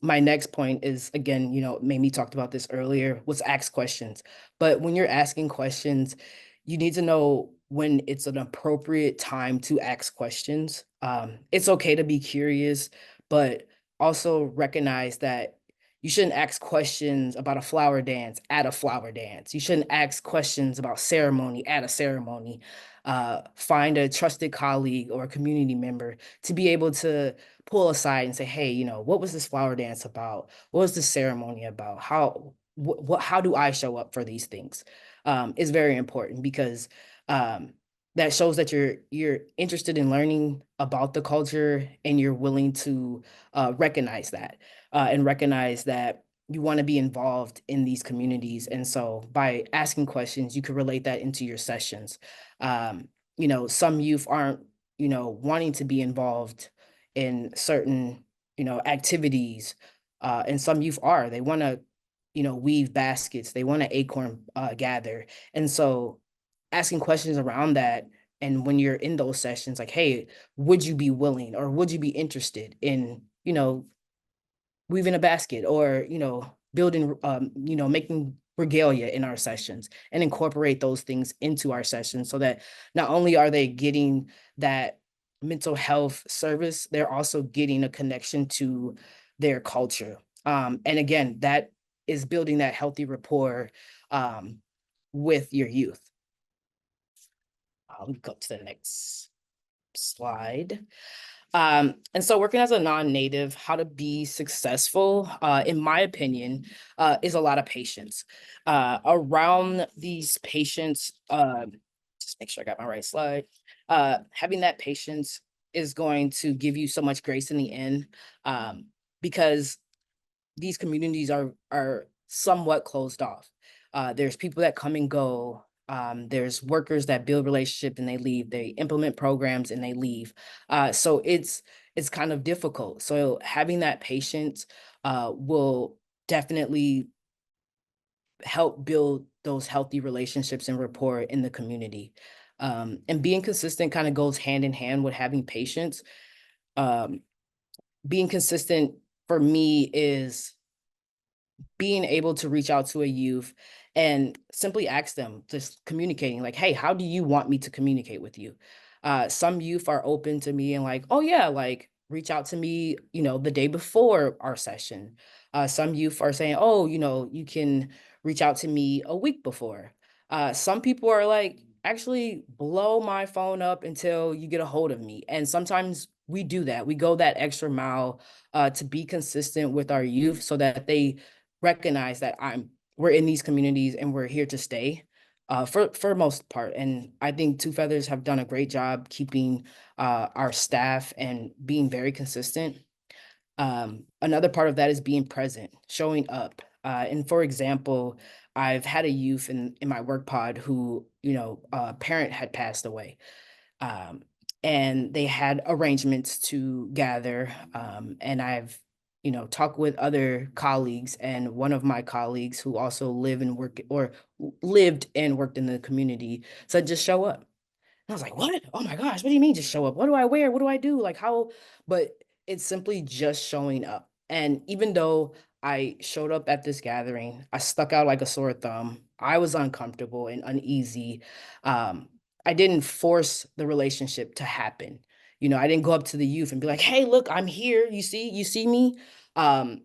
my next point is, again, Mamie talked about this earlier, was ask questions. But when you're asking questions, you need to know when it's an appropriate time to ask questions. It's okay to be curious, but also recognize that you shouldn't ask questions about a flower dance at a flower dance. You shouldn't ask questions about ceremony at a ceremony. Find a trusted colleague or a community member to be able to pull aside and say, hey, what was this flower dance about? What was this ceremony about? How do I show up for these things? Is very important, because that shows that you're interested in learning about the culture, and you're willing to recognize that, and recognize that you want to be involved in these communities. And so by asking questions, you can relate that into your sessions. Some youth aren't, wanting to be involved in certain, activities. And some youth are, they want to, weave baskets, they want to acorn gather. And so asking questions around that. And when you're in those sessions, like, hey, would you be willing, or would you be interested in, weaving a basket, or, building, making regalia in our sessions, and incorporate those things into our sessions, so that not only are they getting that mental health service, they're also getting a connection to their culture. And again, that is building that healthy rapport with your youth. I'll go to the next slide. And so working as a non-native, how to be successful, in my opinion, is a lot of patience. Around these patients, just make sure I got my right slide. Having that patience is going to give you so much grace in the end, because these communities are somewhat closed off. There's people that come and go. There's workers that build relationships and they leave. They implement programs and they leave. So it's kind of difficult. So having that patience will definitely help build those healthy relationships and rapport in the community. And being consistent kind of goes hand in hand with having patience. Um, being consistent for me is being able to reach out to a youth and simply ask them, just communicating like, hey, how do you want me to communicate with you? Some youth are open to me and like, oh yeah, like reach out to me, the day before our session. Some youth are saying, oh, you can reach out to me a week before. Some people are like, actually blow my phone up until you get a hold of me. And sometimes we do that. We go that extra mile to be consistent with our youth so that they recognize that we're in these communities and we're here to stay for most part. And I think Two Feathers have done a great job keeping our staff and being very consistent. Another part of that is being present, showing up. And for example, I've had a youth in my work pod who, a parent had passed away. Um, and they had arrangements to gather. And I've, talked with other colleagues, and one of my colleagues who also lived and worked in the community said, just show up. I was like, what? Oh my gosh, what do you mean just show up? What do I wear? What do I do? Like how? But it's simply just showing up. And even though I showed up at this gathering, I stuck out like a sore thumb. I was uncomfortable and uneasy. Um, I didn't force the relationship to happen. I didn't go up to the youth and be like, hey, look, I'm here. You see me? Um,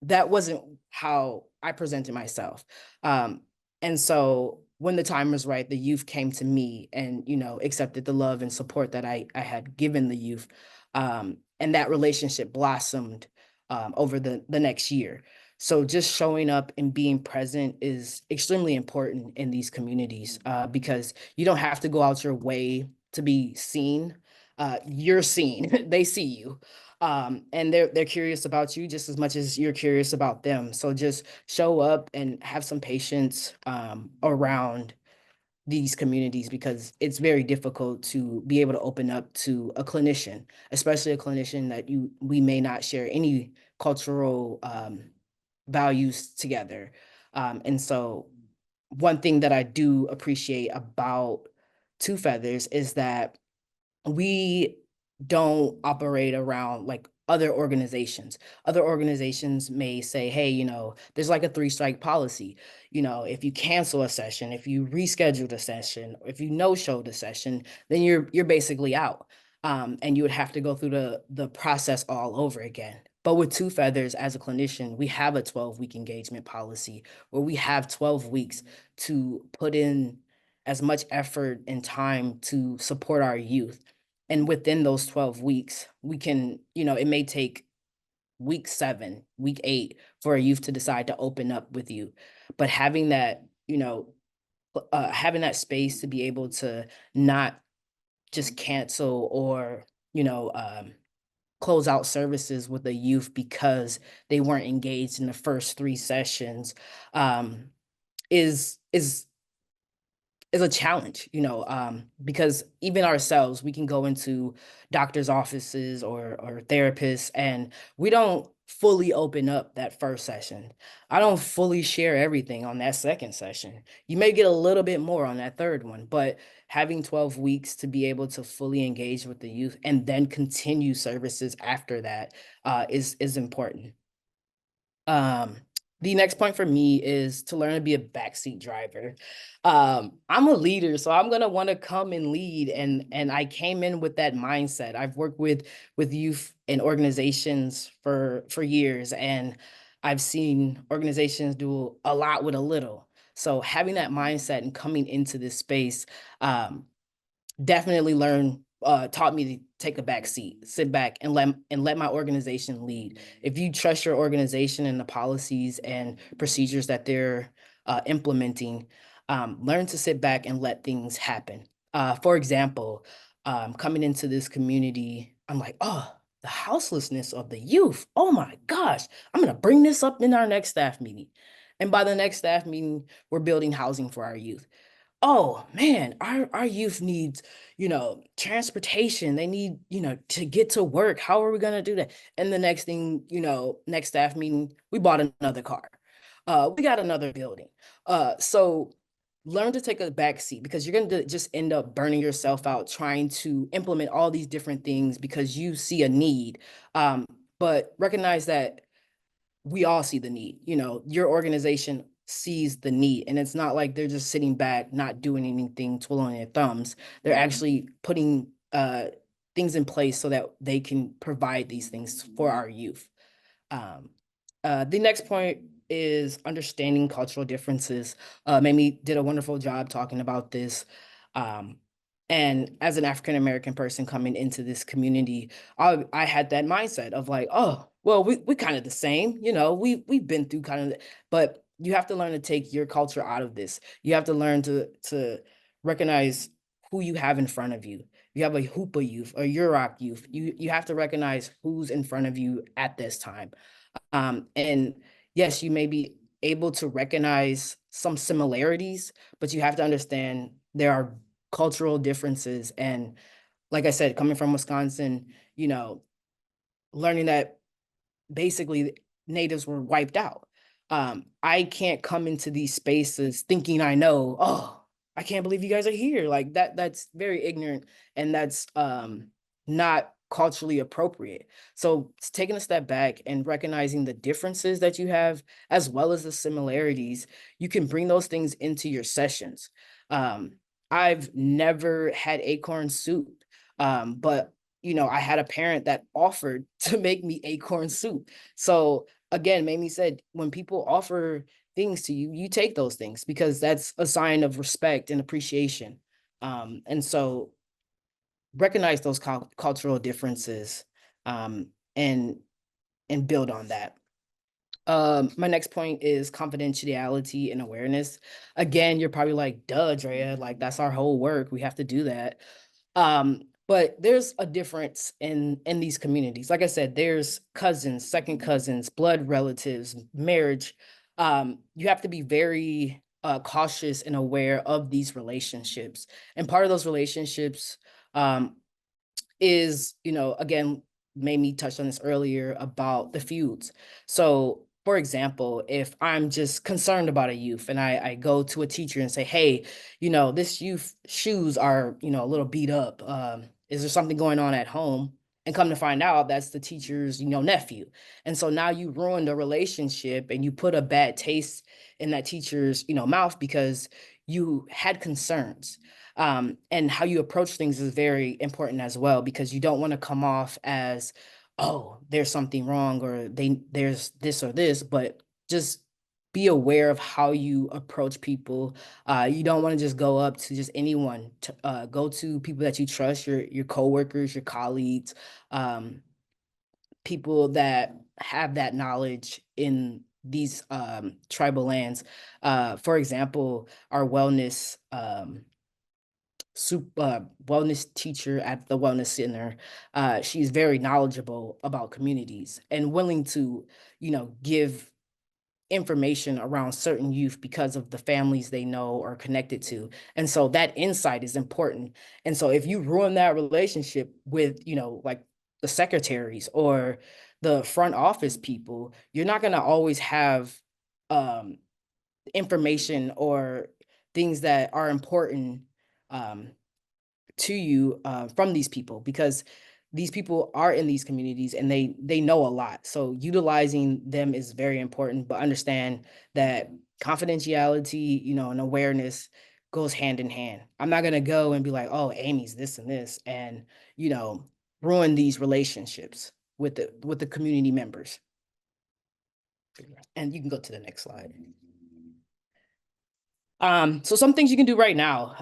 that wasn't how I presented myself. And so when the time was right, the youth came to me and, accepted the love and support that I had given the youth. And that relationship blossomed over the next year. So just showing up and being present is extremely important in these communities because you don't have to go out your way to be seen. You're seen, they see you. And they're curious about you just as much as you're curious about them. So just show up and have some patience around these communities because it's very difficult to be able to open up to a clinician, especially a clinician that we may not share any cultural values together. And so one thing that I do appreciate about Two Feathers is that we don't operate around like other organizations. Other organizations may say, hey, there's like a 3-strike policy. If you cancel a session, if you reschedule the session, if you no-show the session, then you're basically out. And you would have to go through the process all over again. But with Two Feathers, as a clinician, we have a 12-week engagement policy where we have 12 weeks to put in as much effort and time to support our youth. And within those 12 weeks, we can, it may take week 7, week 8 for a youth to decide to open up with you. But having that, having that space to be able to not just cancel or, close out services with the youth because they weren't engaged in the first 3 sessions is a challenge, because even ourselves, we can go into doctor's offices or therapists and we don't fully open up that first session. I don't fully share everything on that second session. You may get a little bit more on that third one, but having 12 weeks to be able to fully engage with the youth and then continue services after that is important. The next point for me is to learn to be a backseat driver. I'm a leader, so I'm gonna want to come and lead, and I came in with that mindset. I've worked with youth and organizations for years, and I've seen organizations do a lot with a little. So having that mindset and coming into this space, definitely taught me to take a back seat, sit back and let my organization lead. If you trust your organization and the policies and procedures that they're implementing, learn to sit back and let things happen. For example, coming into this community, I'm like, oh, the houselessness of the youth. Oh my gosh, I'm gonna bring this up in our next staff meeting. And by the next staff meeting, we're building housing for our youth. Oh man, our youth needs, transportation. They need, to get to work. How are we gonna do that? And the next thing, next staff meeting, we bought another car. We got another building. So learn to take a back seat, because you're going to just end up burning yourself out trying to implement all these different things because you see a need. But recognize that we all see the need. You know, your organization sees the need, and it's not like they're just sitting back, not doing anything, twiddling their thumbs. They're actually putting things in place so that they can provide these things for our youth. The next point is understanding cultural differences. Mamie did a wonderful job talking about this. And as an African American person coming into this community, I had that mindset of like, oh, well, we kind of the same, you know, we've been through kind of, but you have to learn to take your culture out of this. You have to learn to recognize who you have in front of you. You have a Hoopa youth, a Yurok youth. You have to recognize who's in front of you at this time. And yes, you may be able to recognize some similarities, but you have to understand there are cultural differences. And like I said, coming from Wisconsin, you know, learning that basically natives were wiped out. I can't come into these spaces thinking I know, oh, I can't believe you guys are here. Like that's very ignorant, and that's not culturally appropriate. So taking a step back and recognizing the differences that you have as well as the similarities, you can bring those things into your sessions. I've never had acorn soup, but you know, I had a parent that offered to make me acorn soup. So again, Mamie said, when people offer things to you, you take those things because that's a sign of respect and appreciation. And so recognize those cultural differences, and build on that. My next point is confidentiality and awareness. Again, you're probably like, duh, Drea, like that's our whole work. We have to do that. But there's a difference in these communities. Like I said, there's cousins, second cousins, blood relatives, marriage. You have to be very cautious and aware of these relationships. And part of those relationships is, you know, again, Mamie touched on this earlier about the feuds. So for example, if I'm just concerned about a youth and I go to a teacher and say, hey, you know, this youth shoes are, you know, a little beat up. Is there something going on at home? And come to find out that's the teacher's, you know, nephew. And so now you ruined a relationship and you put a bad taste in that teacher's, you know, mouth because you had concerns. And how you approach things is very important as well, because you don't want to come off as, oh, there's something wrong or there's this or this, but just be aware of how you approach people. You don't want to just go up to just anyone. Go to people that you trust, your coworkers, your colleagues, people that have that knowledge in these tribal lands. For example, our wellness wellness teacher at the wellness center, she's very knowledgeable about communities and willing to, you know, give information around certain youth because of the families they know or connected to. And so that insight is important. And so if you ruin that relationship with, you know, like the secretaries or the front office people, you're not going to always have information or things that are important to you from these people, because these people are in these communities and they know a lot. So utilizing them is very important, but understand that confidentiality, you know, and awareness goes hand in hand. I'm not going to go and be like, oh, Amy's this and this, and, you know, ruin these relationships with the community members. And you can go to the next slide. So some things you can do right now,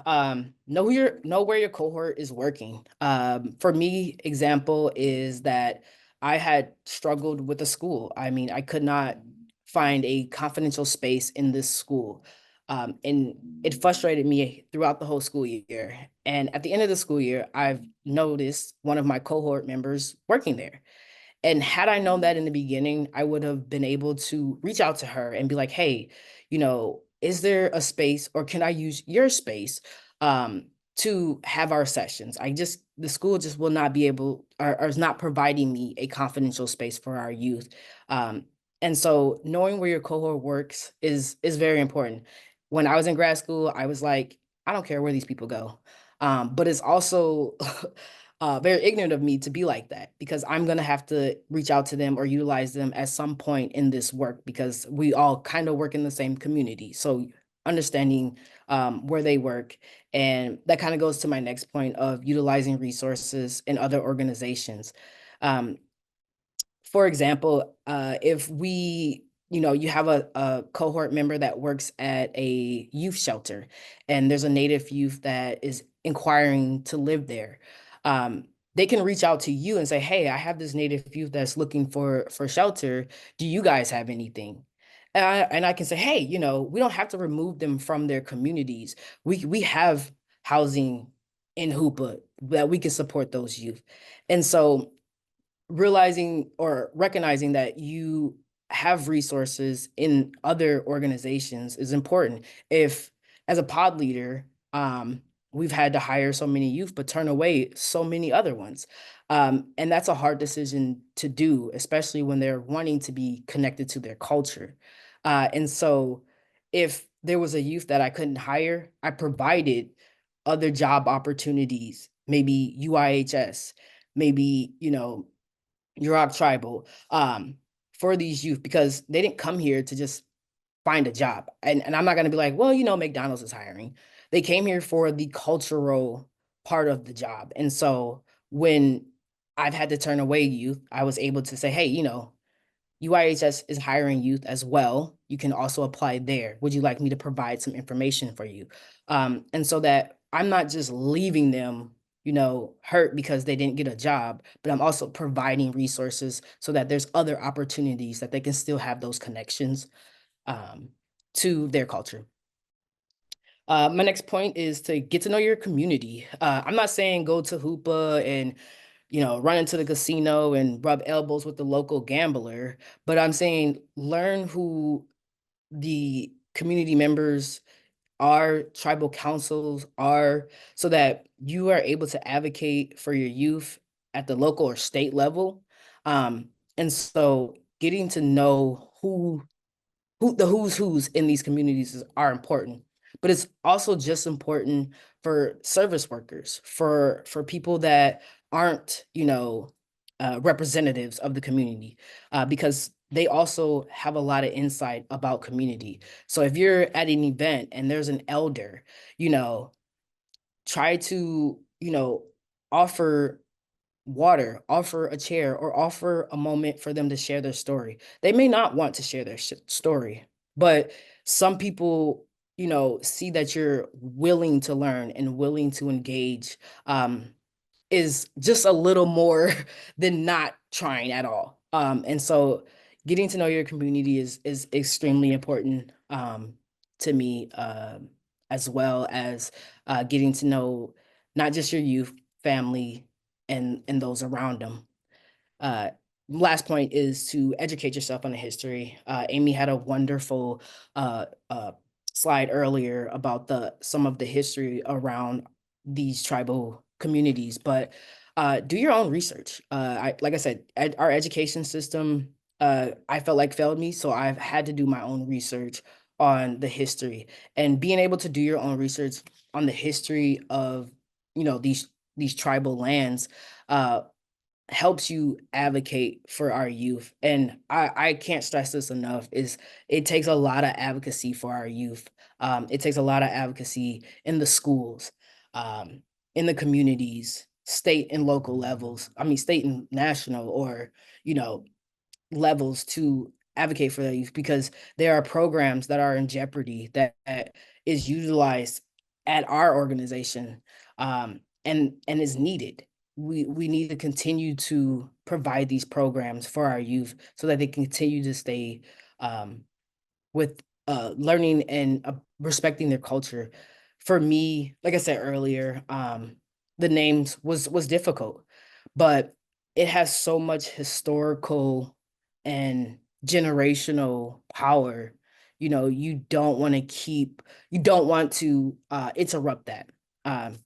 know where your cohort is working. For me, example is that I had struggled with a school. I mean, I could not find a confidential space in this school. And it frustrated me throughout the whole school year. And at the end of the school year, I've noticed one of my cohort members working there. And had I known that in the beginning, I would have been able to reach out to her and be like, hey, you know, is there a space or can I use your space to have our sessions? The school just will not be able or is not providing me a confidential space for our youth. And so knowing where your cohort works is very important. when I was in grad school, I was like, I don't care where these people go. But it's also very ignorant of me to be like that, because I'm going to have to reach out to them or utilize them at some point in this work, because we all kind of work in the same community. So understanding where they work. And that kind of goes to my next point of utilizing resources in other organizations. Um, for example, if we, you have a cohort member that works at a youth shelter, and there's a Native youth that is inquiring to live there. They can reach out to you and say, hey, I have this Native youth that's looking for shelter. Do you guys have anything? And I can say, hey, we don't have to remove them from their communities. We have housing in Hoopa that we can support those youth. And so realizing or recognizing that you have resources in other organizations is important. If, as a pod leader, we've had to hire so many youth but turn away so many other ones, and that's a hard decision to do, especially when they're wanting to be connected to their culture. And so if there was a youth that I couldn't hire, I provided other job opportunities, maybe UIHS, maybe Yurok Tribal, for these youth, because they didn't come here to just find a job. And I'm not going to be like, well, McDonald's is hiring. They came here for the cultural part of the job. And so when I've had to turn away youth, I was able to say, hey, UIHS is hiring youth as well. You can also apply there. Would you like me to provide some information for you? And so that I'm not just leaving them, hurt because they didn't get a job, but I'm also providing resources so that there's other opportunities that they can still have those connections to their culture. My next point is to get to know your community. I'm not saying go to Hoopa and run into the casino and rub elbows with the local gambler, but I'm saying learn who the community members are, tribal councils are, so that you are able to advocate for your youth at the local or state level. And so getting to know who the who's in these communities are important, but it's also just important for service workers, for people that aren't representatives of the community, because they also have a lot of insight about community. So if you're at an event and there's an elder, try to offer water, offer a chair, or offer a moment for them to share their story. They may not want to share their story, but some people, see that you're willing to learn and willing to engage, is just a little more than not trying at all. And so getting to know your community is extremely important to me, as well as getting to know not just your youth, family, and those around them. Uh, Last point is to educate yourself on the history. Amy had a wonderful slide earlier about some of the history around these tribal communities, but do your own research. Like I said, our education system, I felt like failed me, so I've had to do my own research on the history, and being able to do your own research on the history of these tribal lands helps you advocate for our youth. And I can't stress this enough, is it takes a lot of advocacy for our youth. It takes a lot of advocacy in the schools, in the communities, state and local levels. I mean, state and national, or, levels, to advocate for the youth, because there are programs that are in jeopardy that is utilized at our organization, and is needed. We need to continue to provide these programs for our youth so that they continue to stay with learning and respecting their culture. For me, like I said earlier, the names was difficult, but it has so much historical and generational power. You don't want to interrupt that.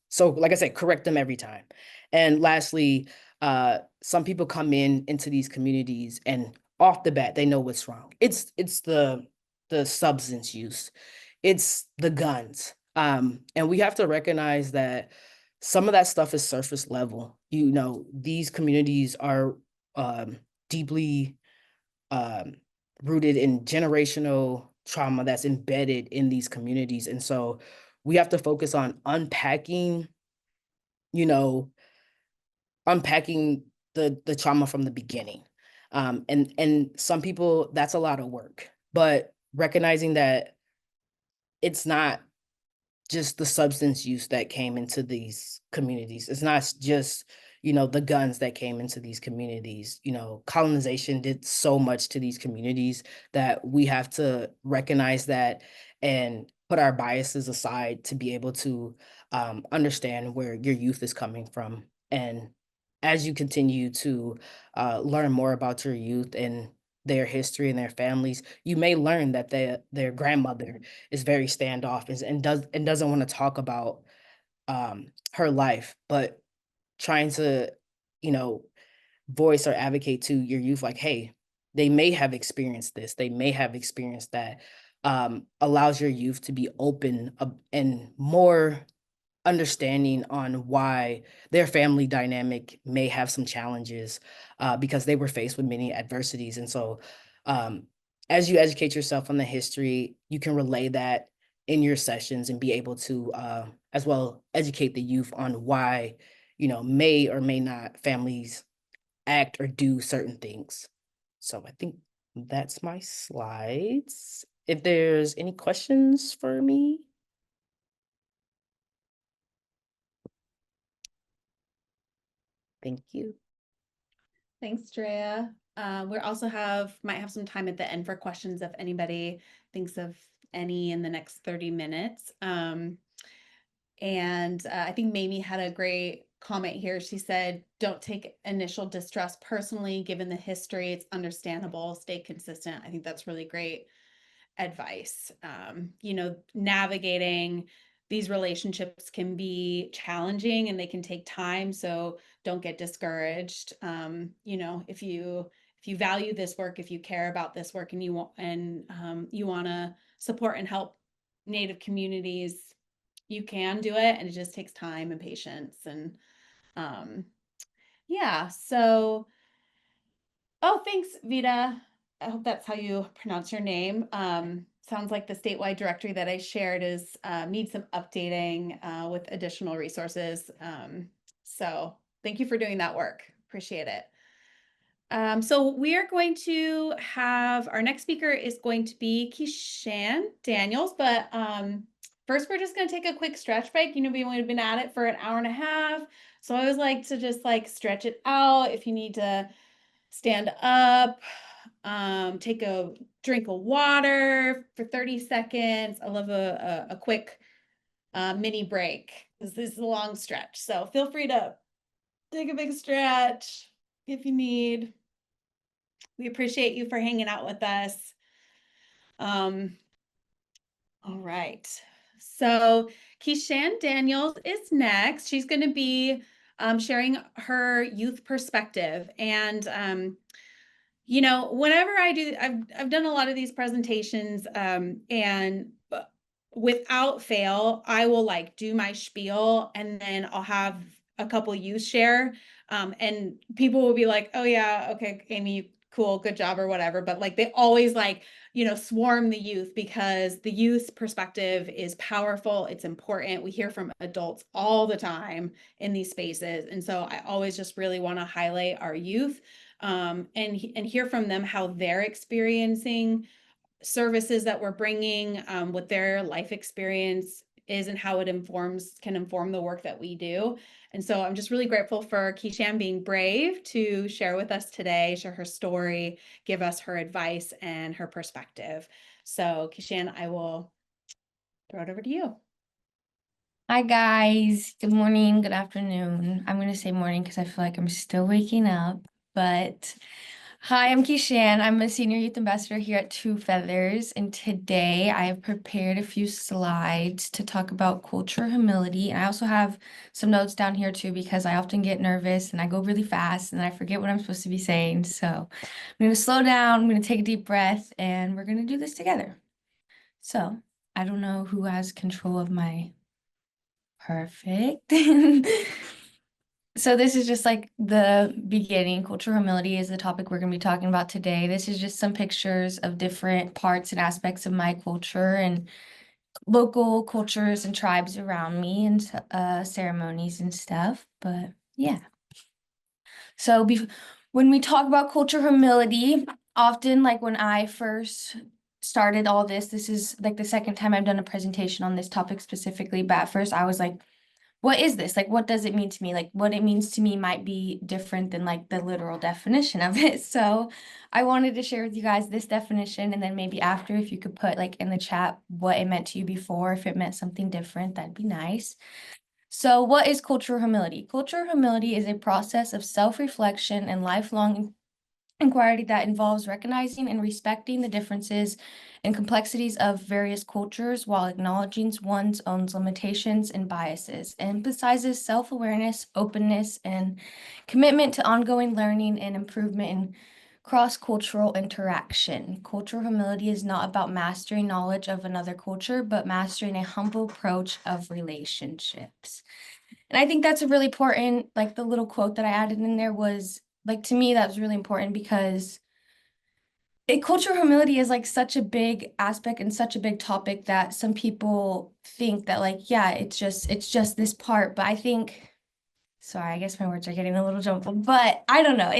So like I said, correct them every time. And lastly, some people come into these communities and off the bat, they know what's wrong. It's the substance use. it's the guns. And we have to recognize that some of that stuff is surface level. You know, these communities are deeply rooted in generational trauma that's embedded in these communities. And so we have to focus on unpacking, you know, unpacking the trauma from the beginning. And some people, that's a lot of work, but recognizing that it's not just the substance use that came into these communities. It's not just, you know, the guns that came into these communities. You know, colonization did so much to these communities that we have to recognize that and put our biases aside to be able to understand where your youth is coming from. And as you continue to learn more about your youth and their history and their families, you may learn that their grandmother is very standoffish and doesn't want to talk about her life, but trying to, you know, voice or advocate to your youth like, hey, they may have experienced this, they may have experienced that, allows your youth to be open and more understanding on why their family dynamic may have some challenges because they were faced with many adversities. And so as you educate yourself on the history, you can relay that in your sessions and be able to as well educate the youth on why, you know, may or may not families act or do certain things. So I think that's my slides. If there's any questions for me. Thank you. Thanks, Drea. We also might have some time at the end for questions if anybody thinks of any in the next 30 minutes. I think Mamie had a great comment here. She said, don't take initial distress personally, given the history, it's understandable, stay consistent. I think that's really great advice. You know, navigating these relationships can be challenging and they can take time. So don't get discouraged. You know, if you value this work, if you care about this work and you want to support and help Native communities, you can do it. And it just takes time and patience. And yeah, so, oh, thanks, Vida. I hope that's how you pronounce your name. Sounds like the statewide directory that I shared needs some updating with additional resources. So thank you for doing that work. Appreciate it. So we are going to have, our next speaker is going to be Keishan Daniels, but first we're just going to take a quick stretch break. You know, we've been at it for an hour and a half. So I always like to just like stretch it out. If you need to stand up, take a drink of water for 30 seconds. I love a quick mini break because this is a long stretch. So feel free to take a big stretch if you need. We appreciate you for hanging out with us. All right. So Keishan Daniels is next. She's going to be sharing her youth perspective. And you know, whenever I do, I've done a lot of these presentations, and without fail, I will like do my spiel and then I'll have a couple youth share, and people will be like, "Oh yeah, okay, Amy, cool, good job," or whatever. But like they always like, you know, swarm the youth because the youth perspective is powerful. It's important. We hear from adults all the time in these spaces, and so I always just really want to highlight our youth. And hear from them how they're experiencing services that we're bringing, what their life experience is and how it can inform the work that we do. And so I'm just really grateful for Keishan being brave to share with us today, share her story, give us her advice and her perspective. So Keishan, I will throw it over to you. Hi guys, good morning, good afternoon. I'm going to say morning because I feel like I'm still waking up, but hi, I'm Keishan. I'm a senior youth ambassador here at Two Feathers, and today I have prepared a few slides to talk about cultural humility. And I also have some notes down here too because I often get nervous and I go really fast and I forget what I'm supposed to be saying. So I'm going to slow down, I'm going to take a deep breath, and we're going to do this together. So I don't know who has control of my perfect. So this is just like the beginning. Cultural humility is the topic we're going to be talking about today. This is just some pictures of different parts and aspects of my culture and local cultures and tribes around me and ceremonies and stuff. But yeah. So when we talk about cultural humility, often like when I first started all this is like the second time I've done a presentation on this topic specifically. But at first I was like, what is this? Like, what does it mean to me? Like, what it means to me might be different than like the literal definition of it. So I wanted to share with you guys this definition, and then maybe after, if you could put like in the chat what it meant to you before, if it meant something different, that'd be nice. So what is cultural humility? Cultural humility is a process of self-reflection and lifelong inquiry that involves recognizing and respecting the differences and complexities of various cultures while acknowledging one's own limitations and biases. It emphasizes self-awareness, openness, and commitment to ongoing learning and improvement in cross-cultural interaction. Cultural humility is not about mastering knowledge of another culture, but mastering a humble approach of relationships. And I think that's a really important, like the little quote that I added in there was, like, to me, that was really important because cultural humility is like such a big aspect and such a big topic that some people think that like, yeah, it's just this part. But I think, sorry, I guess my words are getting a little jumbled, but I don't know.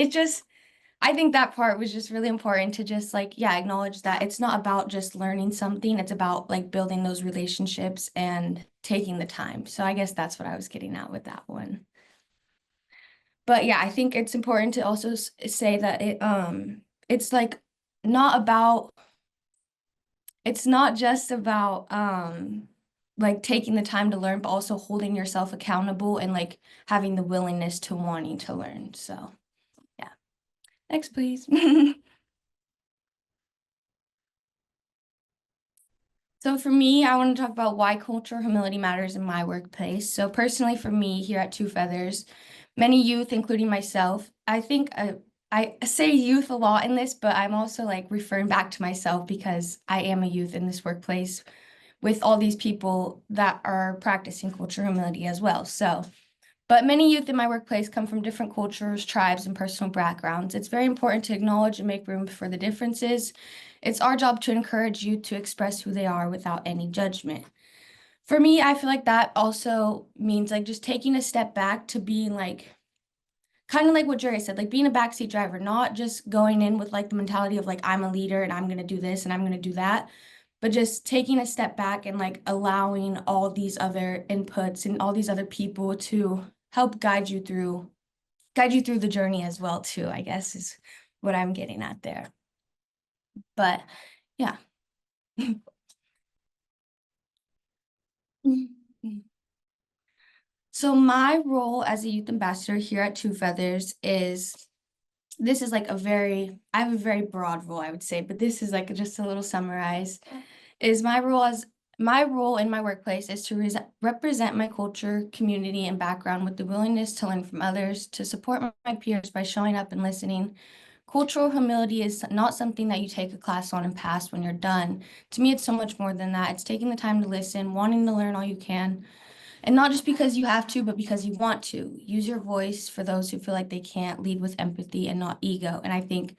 I think that part was just really important to just like, yeah, acknowledge that it's not about just learning something. It's about like building those relationships and taking the time. So I guess that's what I was getting at with that one. But yeah, I think it's important to also say that it's like not about, it's not just about like taking the time to learn, but also holding yourself accountable and like having the willingness to wanting to learn. So yeah. Next, please. So for me, I want to talk about why cultural humility matters in my workplace. So personally, for me here at Two Feathers, many youth, including myself, I think I say youth a lot in this, but I'm also like referring back to myself because I am a youth in this workplace with all these people that are practicing cultural humility as well. But many youth in my workplace come from different cultures, tribes, and personal backgrounds. It's very important to acknowledge and make room for the differences. It's our job to encourage youth to express who they are without any judgment. For me, I feel like that also means like just taking a step back to being like, kind of like what Jerry said, like being a backseat driver, not just going in with like the mentality of like, I'm a leader and I'm going to do this and I'm going to do that, but just taking a step back and like allowing all these other inputs and all these other people to help guide you through the journey as well too, I guess is what I'm getting at there. But yeah. So my role as a youth ambassador here at Two Feathers this is like I have a very broad role, I would say, but this is like just a little summarize, is my role in my workplace is to represent my culture, community, and background with the willingness to learn from others, to support my peers by showing up and listening. Cultural humility is not something that you take a class on and pass when you're done. To me, it's so much more than that. It's taking the time to listen, wanting to learn all you can, and not just because you have to, but because you want to. Use your voice for those who feel like they can't. Lead with empathy and not ego. And I think,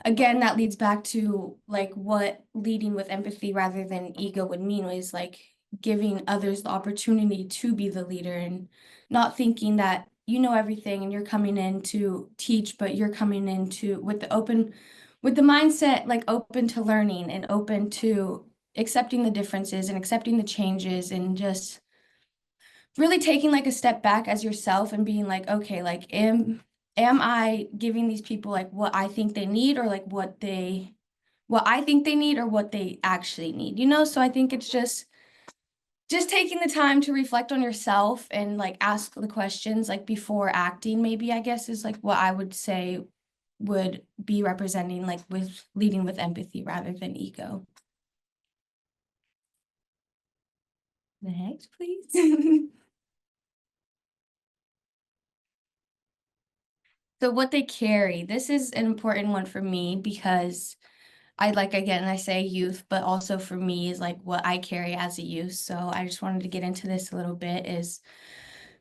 again, that leads back to like what leading with empathy rather than ego would mean is like giving others the opportunity to be the leader and not thinking that you know everything and you're coming in to teach, but you're coming into with the mindset like open to learning and open to accepting the differences and accepting the changes and just really taking like a step back as yourself and being like, okay, like am I giving these people like what I think they need or like what I think they need or what they actually need, you know? So I think it's just taking the time to reflect on yourself and like ask the questions like before acting, maybe I guess is like what I would say would be representing like with leading with empathy rather than ego. Next, please. So what they carry, this is an important one for me because again, I say youth, but also for me is like what I carry as a youth. So I just wanted to get into this a little bit is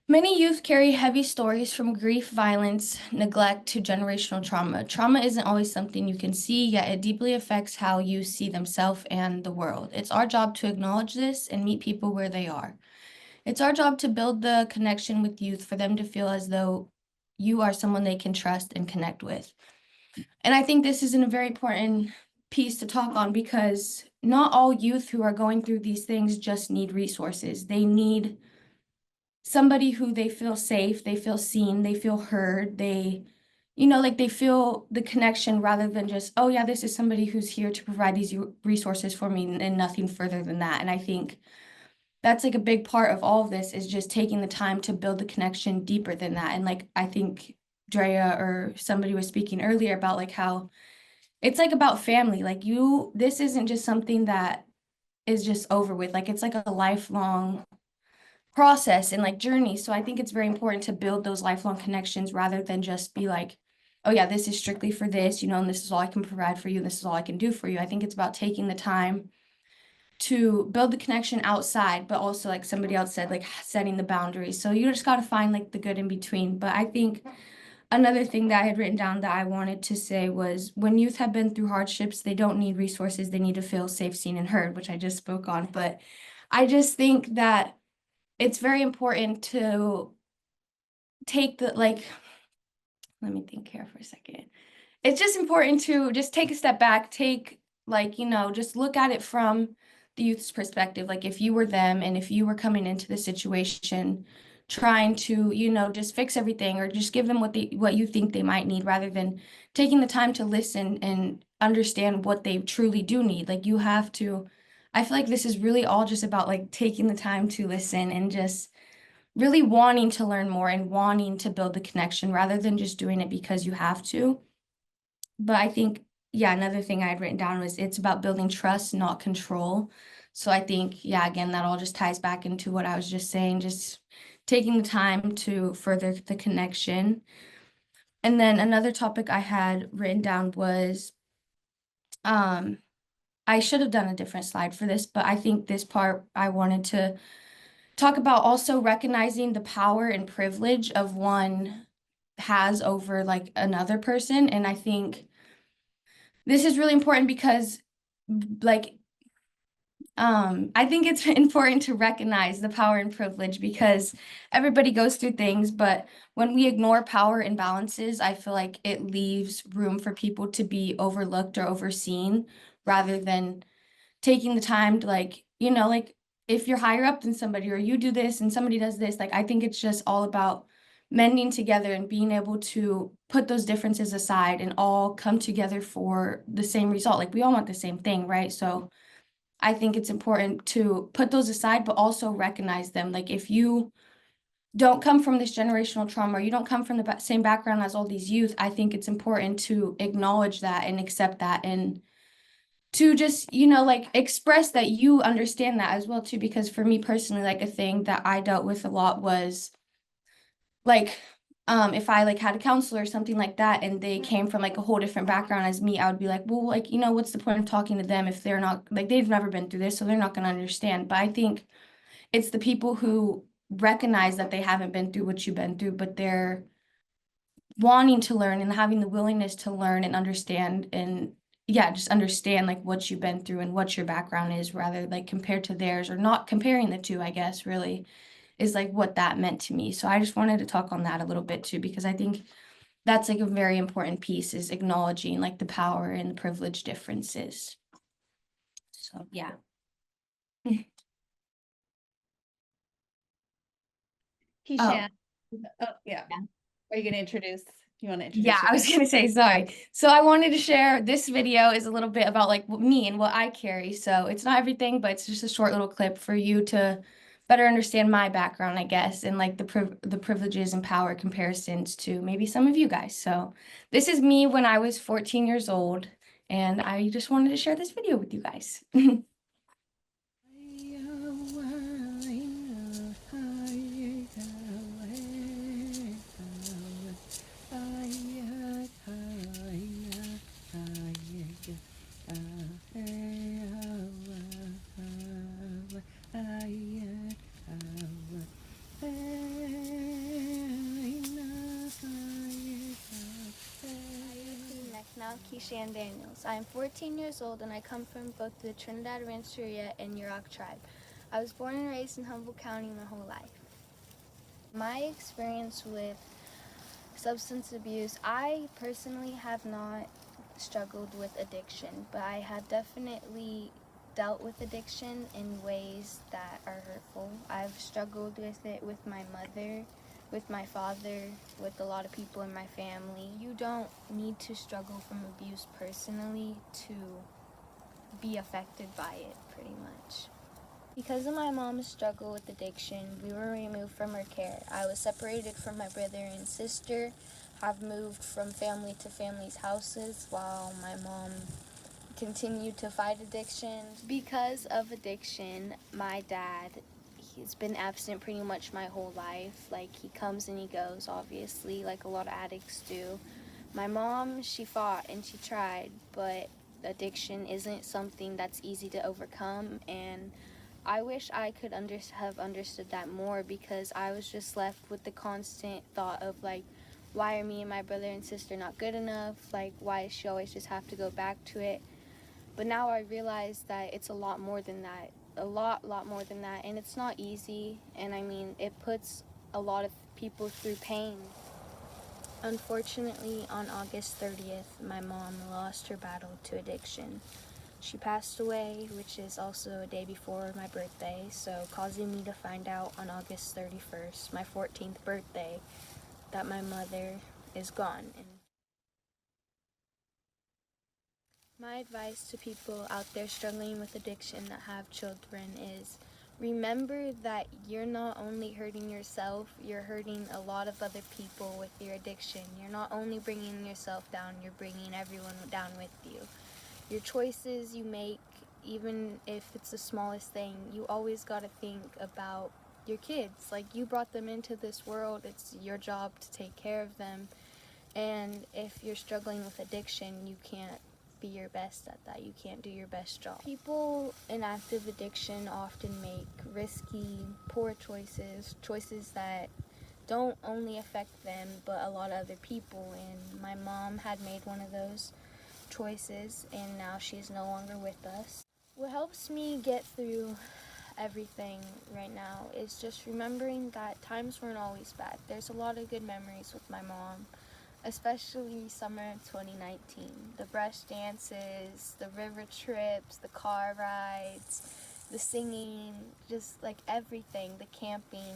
many youth carry heavy stories from grief, violence, neglect to generational trauma. Trauma isn't always something you can see, yet it deeply affects how you see themselves and the world. It's our job to acknowledge this and meet people where they are. It's our job to build the connection with youth for them to feel as though you are someone they can trust and connect with. And I think this is a very important piece to talk on because not all youth who are going through these things just need resources. They need somebody who they feel safe, they feel seen, they feel heard, like they feel the connection rather than just, oh yeah, this is somebody who's here to provide these resources for me and nothing further than that. And I think that's like a big part of all of this is just taking the time to build the connection deeper than that. And like, I think Drea or somebody was speaking earlier about like how it's like about family. Like this isn't just something that is just over with. Like it's like a lifelong process and like journey. So I think it's very important to build those lifelong connections rather than just be like, oh yeah, this is strictly for this, and this is all I can provide for you. This is all I can do for you. I think it's about taking the time to build the connection outside, but also like somebody else said, like setting the boundaries. So you just got to find like the good in between. But I think another thing that I had written down that I wanted to say was when youth have been through hardships, they don't need resources. They need to feel safe, seen, and heard, which I just spoke on. But I just think that it's very important to take let me think here for a second. It's just important to just take a step back, just look at it from the youth's perspective. Like if you were them and if you were coming into the situation trying to, just fix everything or just give them what you think they might need rather than taking the time to listen and understand what they truly do need. Like I feel like this is really all just about like taking the time to listen and just really wanting to learn more and wanting to build the connection rather than just doing it because you have to. But I think, yeah, another thing I had written down was it's about building trust, not control. So I think, yeah, again, that all just ties back into what I was just saying, just taking the time to further the connection. And then another topic I had written down was, I should have done a different slide for this, but I think this part I wanted to talk about also recognizing the power and privilege of one has over like another person. And I think this is really important because like I think it's important to recognize the power and privilege because everybody goes through things, but when we ignore power imbalances, I feel like it leaves room for people to be overlooked or overseen rather than taking the time to like if you're higher up than somebody or you do this and somebody does this, like I think it's just all about mending together and being able to put those differences aside and all come together for the same result. Like we all want the same thing, right? So I think it's important to put those aside, but also recognize them. Like if you don't come from this generational trauma or you don't come from the same background as all these youth, I think it's important to acknowledge that and accept that and to just, express that you understand that as well too. Because for me personally, like a thing that I dealt with a lot was like, if I like had a counselor or something like that and they came from like a whole different background as me, I would be like, well, like, what's the point of talking to them if they're not like they've never been through this, so they're not going to understand. But I think it's the people who recognize that they haven't been through what you've been through, but they're wanting to learn and having the willingness to learn and understand and yeah, just understand like what you've been through and what your background is rather like compared to theirs or not comparing the two, I guess, really is like what that meant to me. So I just wanted to talk on that a little bit too, because I think that's like a very important piece is acknowledging like the power and the privilege differences. So yeah. Keishan. Oh, yeah. Are you going to introduce? You want to introduce? Yeah, I was going to say, sorry. So I wanted to share this video is a little bit about like me and what I carry. So it's not everything, but it's just a short little clip for you to better understand my background, I guess, and like the privileges and power comparisons to maybe some of you guys. So this is me when I was 14 years old, and I just wanted to share this video with you guys. I'm Keishan Daniels. I am 14 years old and I come from both the Trinidad Rancheria and Yurok tribe. I was born and raised in Humboldt County my whole life. My experience with substance abuse, I personally have not struggled with addiction, but I have definitely dealt with addiction in ways that are hurtful. I've struggled with it with my mother, with my father, with a lot of people in my family. You don't need to struggle from abuse personally to be affected by it, pretty much. Because of my mom's struggle with addiction, we were removed from her care. I was separated from my brother and sister. I've moved from family to family's houses while my mom continued to fight addiction. Because of addiction, my dad, he's been absent pretty much my whole life. Like, he comes and he goes, obviously, like a lot of addicts do. My mom, she fought and she tried, but addiction isn't something that's easy to overcome, and I wish I could have understood that more, because I was just left with the constant thought of, like, why are me and my brother and sister not good enough? Like, why does she always just have to go back to it? But now I realize that it's a lot more than that, a lot more than that, and it's not easy, and I mean, it puts a lot of people through pain. Unfortunately, on August 30th, my mom lost her battle to addiction. She passed away, which is also a day before my birthday, so causing me to find out on August 31st, my 14th birthday, that my mother is gone. And my advice to people out there struggling with addiction that have children is, remember that you're not only hurting yourself, you're hurting a lot of other people with your addiction. You're not only bringing yourself down, you're bringing everyone down with you. Your choices you make, even if it's the smallest thing, you always got to think about your kids. Like, you brought them into this world, it's your job to take care of them. And if you're struggling with addiction, you can't be your best at that. You can't do your best job. People in active addiction often make risky, poor choices that don't only affect them, but a lot of other people. And my mom had made one of those choices, and now she's no longer with us. What helps me get through everything right now is just remembering that times weren't always bad. There's a lot of good memories with my mom, especially summer of 2019. The brush dances, the river trips, the car rides, the singing, just like everything, the camping.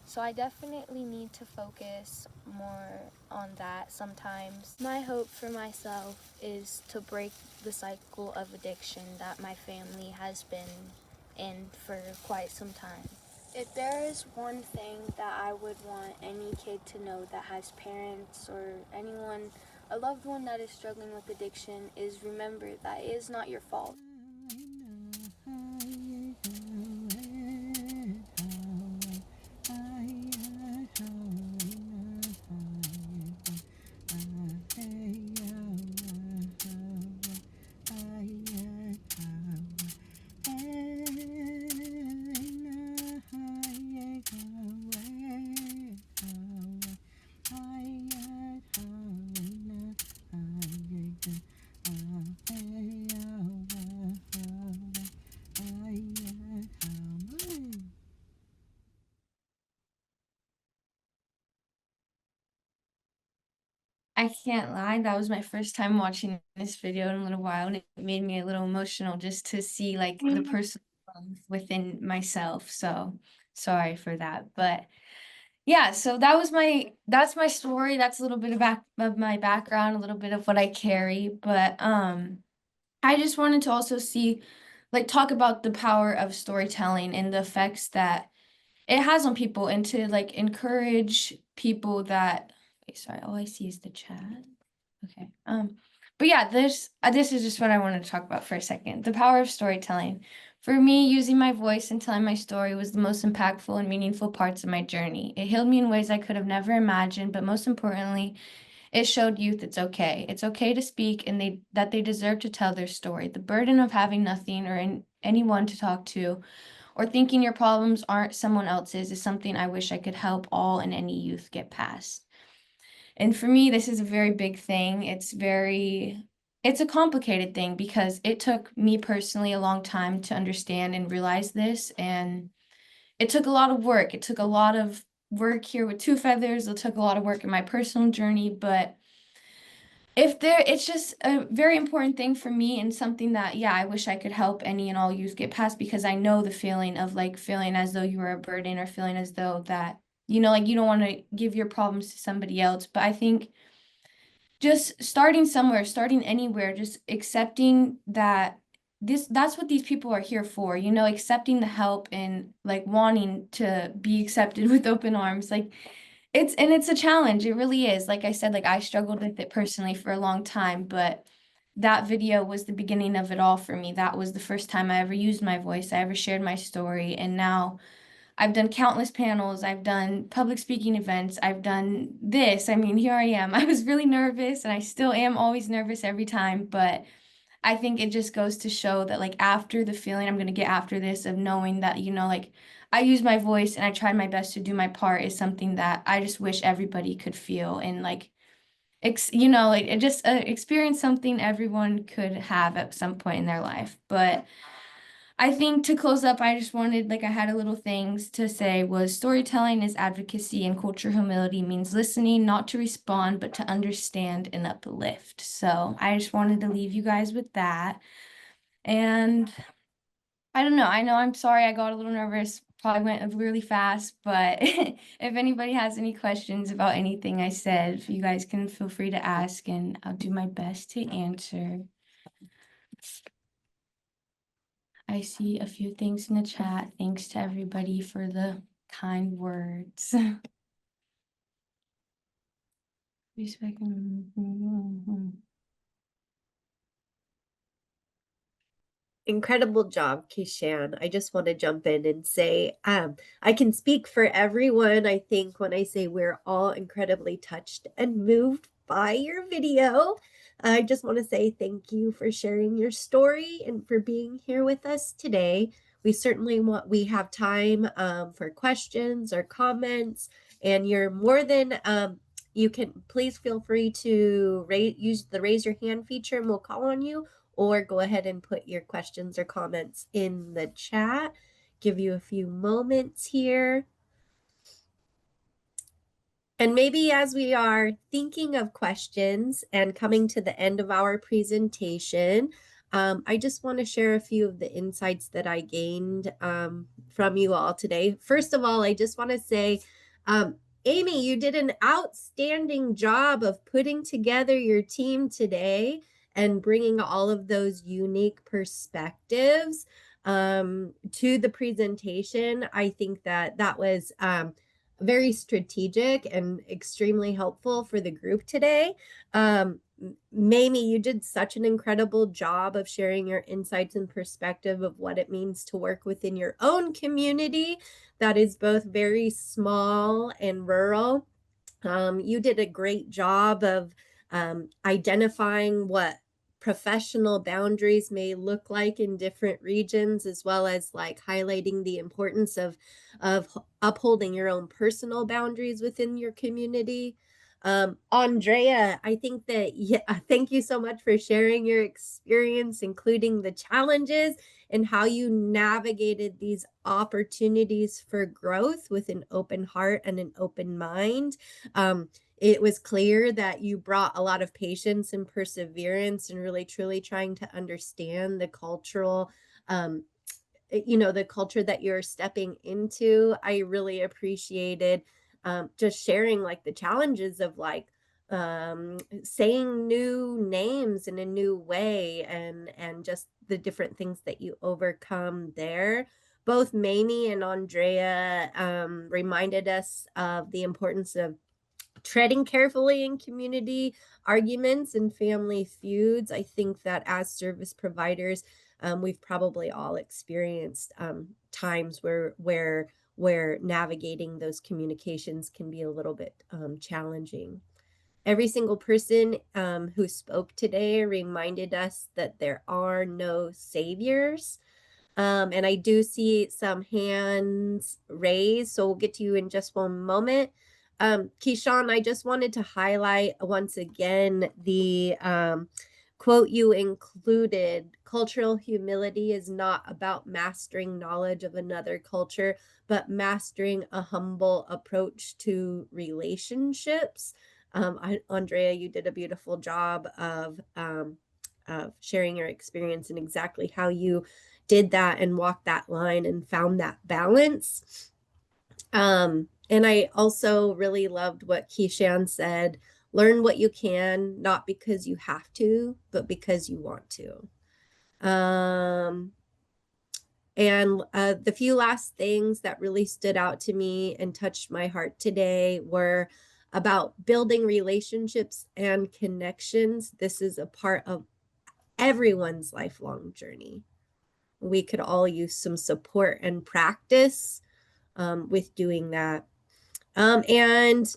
So I definitely need to focus more on that sometimes. My hope for myself is to break the cycle of addiction that my family has been in for quite some time. If there is one thing that I would want any kid to know that has parents or anyone, a loved one that is struggling with addiction, is remember that it is not your fault. I can't lie, that was my first time watching this video in a little while, and it made me a little emotional just to see like the personal growth within myself. So sorry for that. But yeah, so that's my story. That's a little bit of my background, a little bit of what I carry. But I just wanted to also talk about the power of storytelling and the effects that it has on people, and to like encourage people that wait, sorry, all I see is the chat. Okay. But yeah, this is just what I wanted to talk about for a second. The power of storytelling. For me, using my voice and telling my story was the most impactful and meaningful parts of my journey. It healed me in ways I could have never imagined, but most importantly, it showed youth it's okay. It's okay to speak, and that they deserve to tell their story. The burden of having nothing or anyone to talk to, or thinking your problems aren't someone else's, is something I wish I could help all and any youth get past. And for me, this is a very big thing. It's a complicated thing because it took me personally a long time to understand and realize this. And it took a lot of work. It took a lot of work here with Two Feathers. It took a lot of work in my personal journey, but it's just a very important thing for me and something that, yeah, I wish I could help any and all youth get past, because I know the feeling of like feeling as though you were a burden, or feeling as though that, like you don't want to give your problems to somebody else. But I think just starting somewhere, starting anywhere, just accepting that that's what these people are here for, accepting the help and like wanting to be accepted with open arms. Like it's a challenge. It really is. Like I said, like I struggled with it personally for a long time, but that video was the beginning of it all for me. That was the first time I ever used my voice, I ever shared my story. And now I've done countless panels, I've done public speaking events, I've done this. I mean, here I am. I was really nervous and I still am always nervous every time, but I think it just goes to show that like after the feeling I'm going to get after this of knowing that, like I used my voice and I tried my best to do my part, is something that I just wish everybody could feel and like, like it just experience something everyone could have at some point in their life. But I think to close up, I just wanted, like I had a little things to say was storytelling is advocacy, and culture humility means listening, not to respond, but to understand and uplift. So I just wanted to leave you guys with that. And I don't know. I know I'm sorry I got a little nervous, probably went really fast, but if anybody has any questions about anything I said, you guys can feel free to ask and I'll do my best to answer. I see a few things in the chat. Thanks to everybody for the kind words. Respect. Incredible job, Kishan. I just want to jump in and say, I can speak for everyone, I think, when I say we're all incredibly touched and moved by your video. I just want to say thank you for sharing your story and for being here with us today. We certainly have time for questions or comments, and you're more than, you can please feel free to use the raise your hand feature and we'll call on you, or go ahead and put your questions or comments in the chat. Give you a few moments here. And maybe as we are thinking of questions and coming to the end of our presentation, I just want to share a few of the insights that I gained from you all today. First of all, I just want to say, Amy, you did an outstanding job of putting together your team today and bringing all of those unique perspectives to the presentation. I think that was very strategic and extremely helpful for the group today. Mamie, you did such an incredible job of sharing your insights and perspective of what it means to work within your own community that is both very small and rural. You did a great job of identifying what professional boundaries may look like in different regions, as well as like highlighting the importance of upholding your own personal boundaries within your community. Andrea, I think that, thank you so much for sharing your experience, including the challenges and how you navigated these opportunities for growth with an open heart and an open mind. It was clear that you brought a lot of patience and perseverance and really truly trying to understand the cultural, the culture that you're stepping into. I really appreciated just sharing like the challenges of like saying new names in a new way and just the different things that you overcome there. Both Mamie and Andrea reminded us of the importance of treading carefully in community arguments and family feuds. I think that as service providers, we've probably all experienced times where navigating those communications can be a little bit challenging. Every single person who spoke today reminded us that there are no saviors. And I do see some hands raised, so we'll get to you in just one moment. Keyshawn, I just wanted to highlight once again the quote you included. Cultural humility is not about mastering knowledge of another culture, but mastering a humble approach to relationships. Andrea, you did a beautiful job of sharing your experience and exactly how you did that and walked that line and found that balance. And I also really loved what Keyshan said, learn what you can, not because you have to, but because you want to. And the few last things that really stood out to me and touched my heart today were about building relationships and connections. This is a part of everyone's lifelong journey. We could all use some support and practice with doing that. And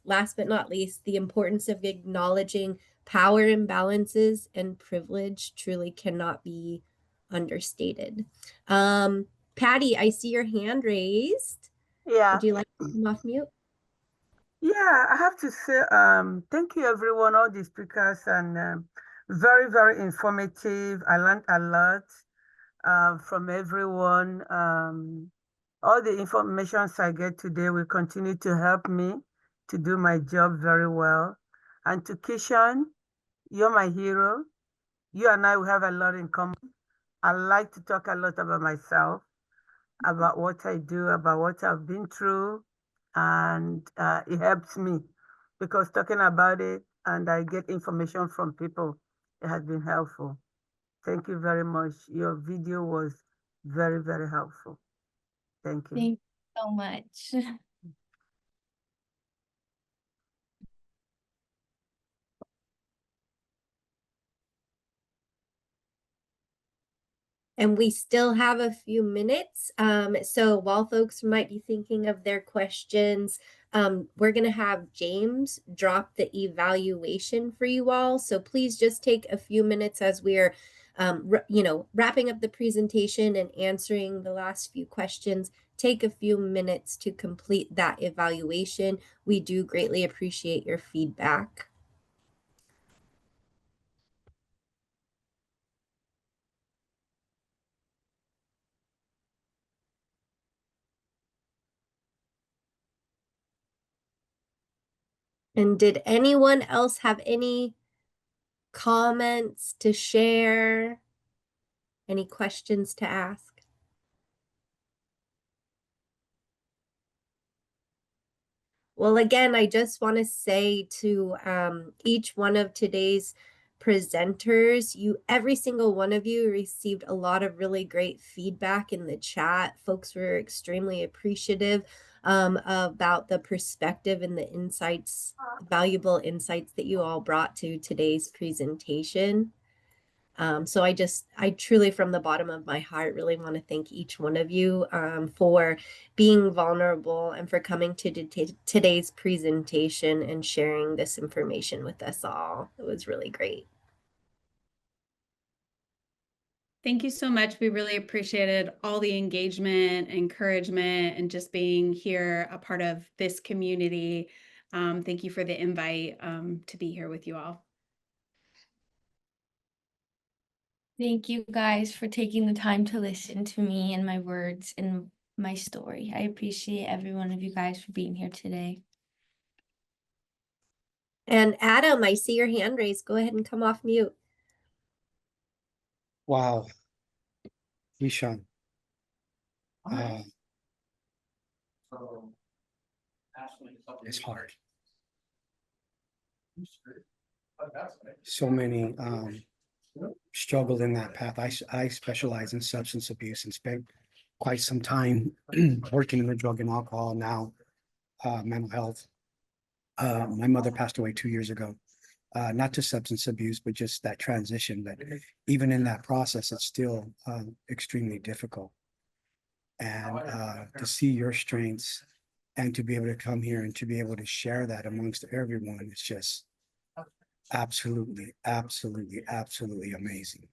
last but not least, the importance of acknowledging power imbalances and privilege truly cannot be understated. Patty, I see your hand raised. Yeah. Would you like to come off mute? Yeah, I have to say, thank you everyone, all the speakers, and very, very informative. I learned a lot from everyone. All the information I get today will continue to help me to do my job very well. And to Kishan, you're my hero. You and I will have a lot in common. I like to talk a lot about myself, about what I do, about what I've been through, and it helps me because talking about it and I get information from people, it has been helpful. Thank you very much. Your video was very, very helpful. Thank you. Thank you so much. And we still have a few minutes. So while folks might be thinking of their questions, we're going to have James drop the evaluation for you all. So please just take a few minutes as we're, wrapping up the presentation and answering the last few questions. Take a few minutes to complete that evaluation. We do greatly appreciate your feedback. And did anyone else have any comments to share? Any questions to ask? Well, again, I just want to say to each one of today's presenters, every single one of you received a lot of really great feedback in the chat. Folks were extremely appreciative about the perspective and the insights, valuable insights that you all brought to today's presentation. So I truly, from the bottom of my heart, really want to thank each one of you for being vulnerable and for coming to today's presentation and sharing this information with us all. It was really great. Thank you so much. We really appreciated all the engagement, encouragement, and just being here, a part of this community. Thank you for the invite to be here with you all. Thank you guys for taking the time to listen to me and my words and my story. I appreciate every one of you guys for being here today. And Adam, I see your hand raised. Go ahead and come off mute. Wow. Keyshan. It's hard. So many struggled in that path. I specialize in substance abuse and spent quite some time working in the drug and alcohol, now mental health. My mother passed away 2 years ago, not to substance abuse, but just that transition. But even in that process, it's still extremely difficult. And to see your strengths and to be able to come here and to be able to share that amongst everyone, it's just absolutely, absolutely, absolutely amazing.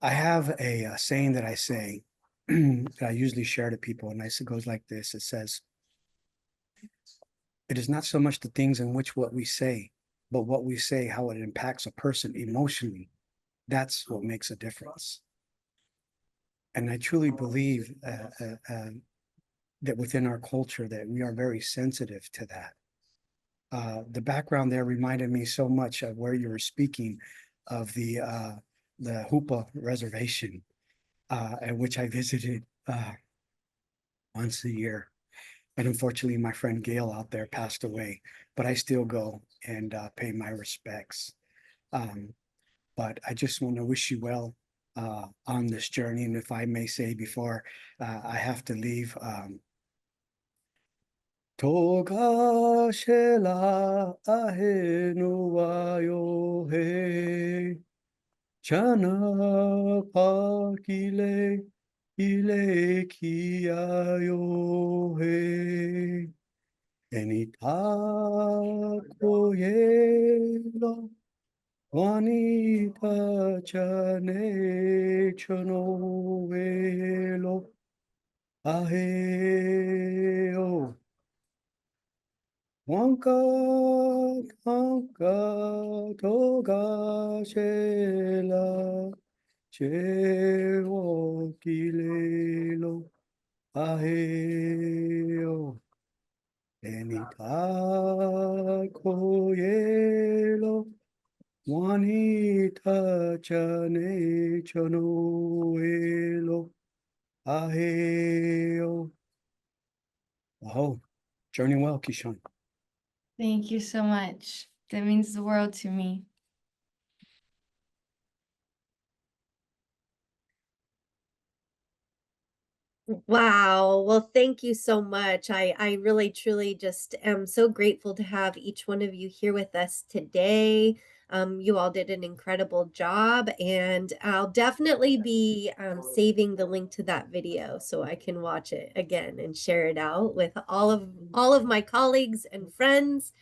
I have a saying that I say that I usually share to people, and it goes like this. It says, it is not so much the things in which what we say, but what we say, how it impacts a person emotionally. That's what makes a difference. And I truly believe that within our culture that we are very sensitive to that. The background there reminded me so much of where you were speaking of the Hoopa Reservation, at which I visited once a year. And unfortunately, my friend Gail out there passed away, but I still go and pay my respects. But I just want to wish you well on this journey. And if I may say before I have to leave, Toga shela ahenu wayo he chana pakile ile kiayo he enita koyelo wanita chane chano velo aheo Wanka kanka toga shela chewo kilelo aheo enita koyelo wanita chane chanoelo aheo. Wow, journey well, Kishan. Thank you so much. That means the world to me. Wow. Well, thank you so much. I really truly just am so grateful to have each one of you here with us today. You all did an incredible job, and I'll definitely be saving the link to that video so I can watch it again and share it out with all of my colleagues and friends.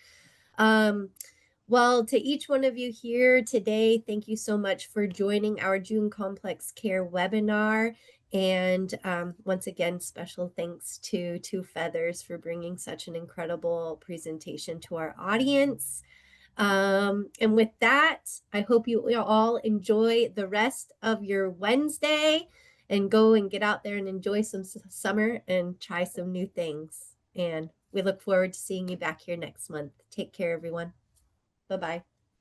Well, to each one of you here today, thank you so much for joining our June Complex Care webinar. And once again, special thanks to Two Feathers for bringing such an incredible presentation to our audience. And with that, I hope you all enjoy the rest of your Wednesday and go and get out there and enjoy some summer and try some new things. And we look forward to seeing you back here next month. Take care, everyone. Bye-bye.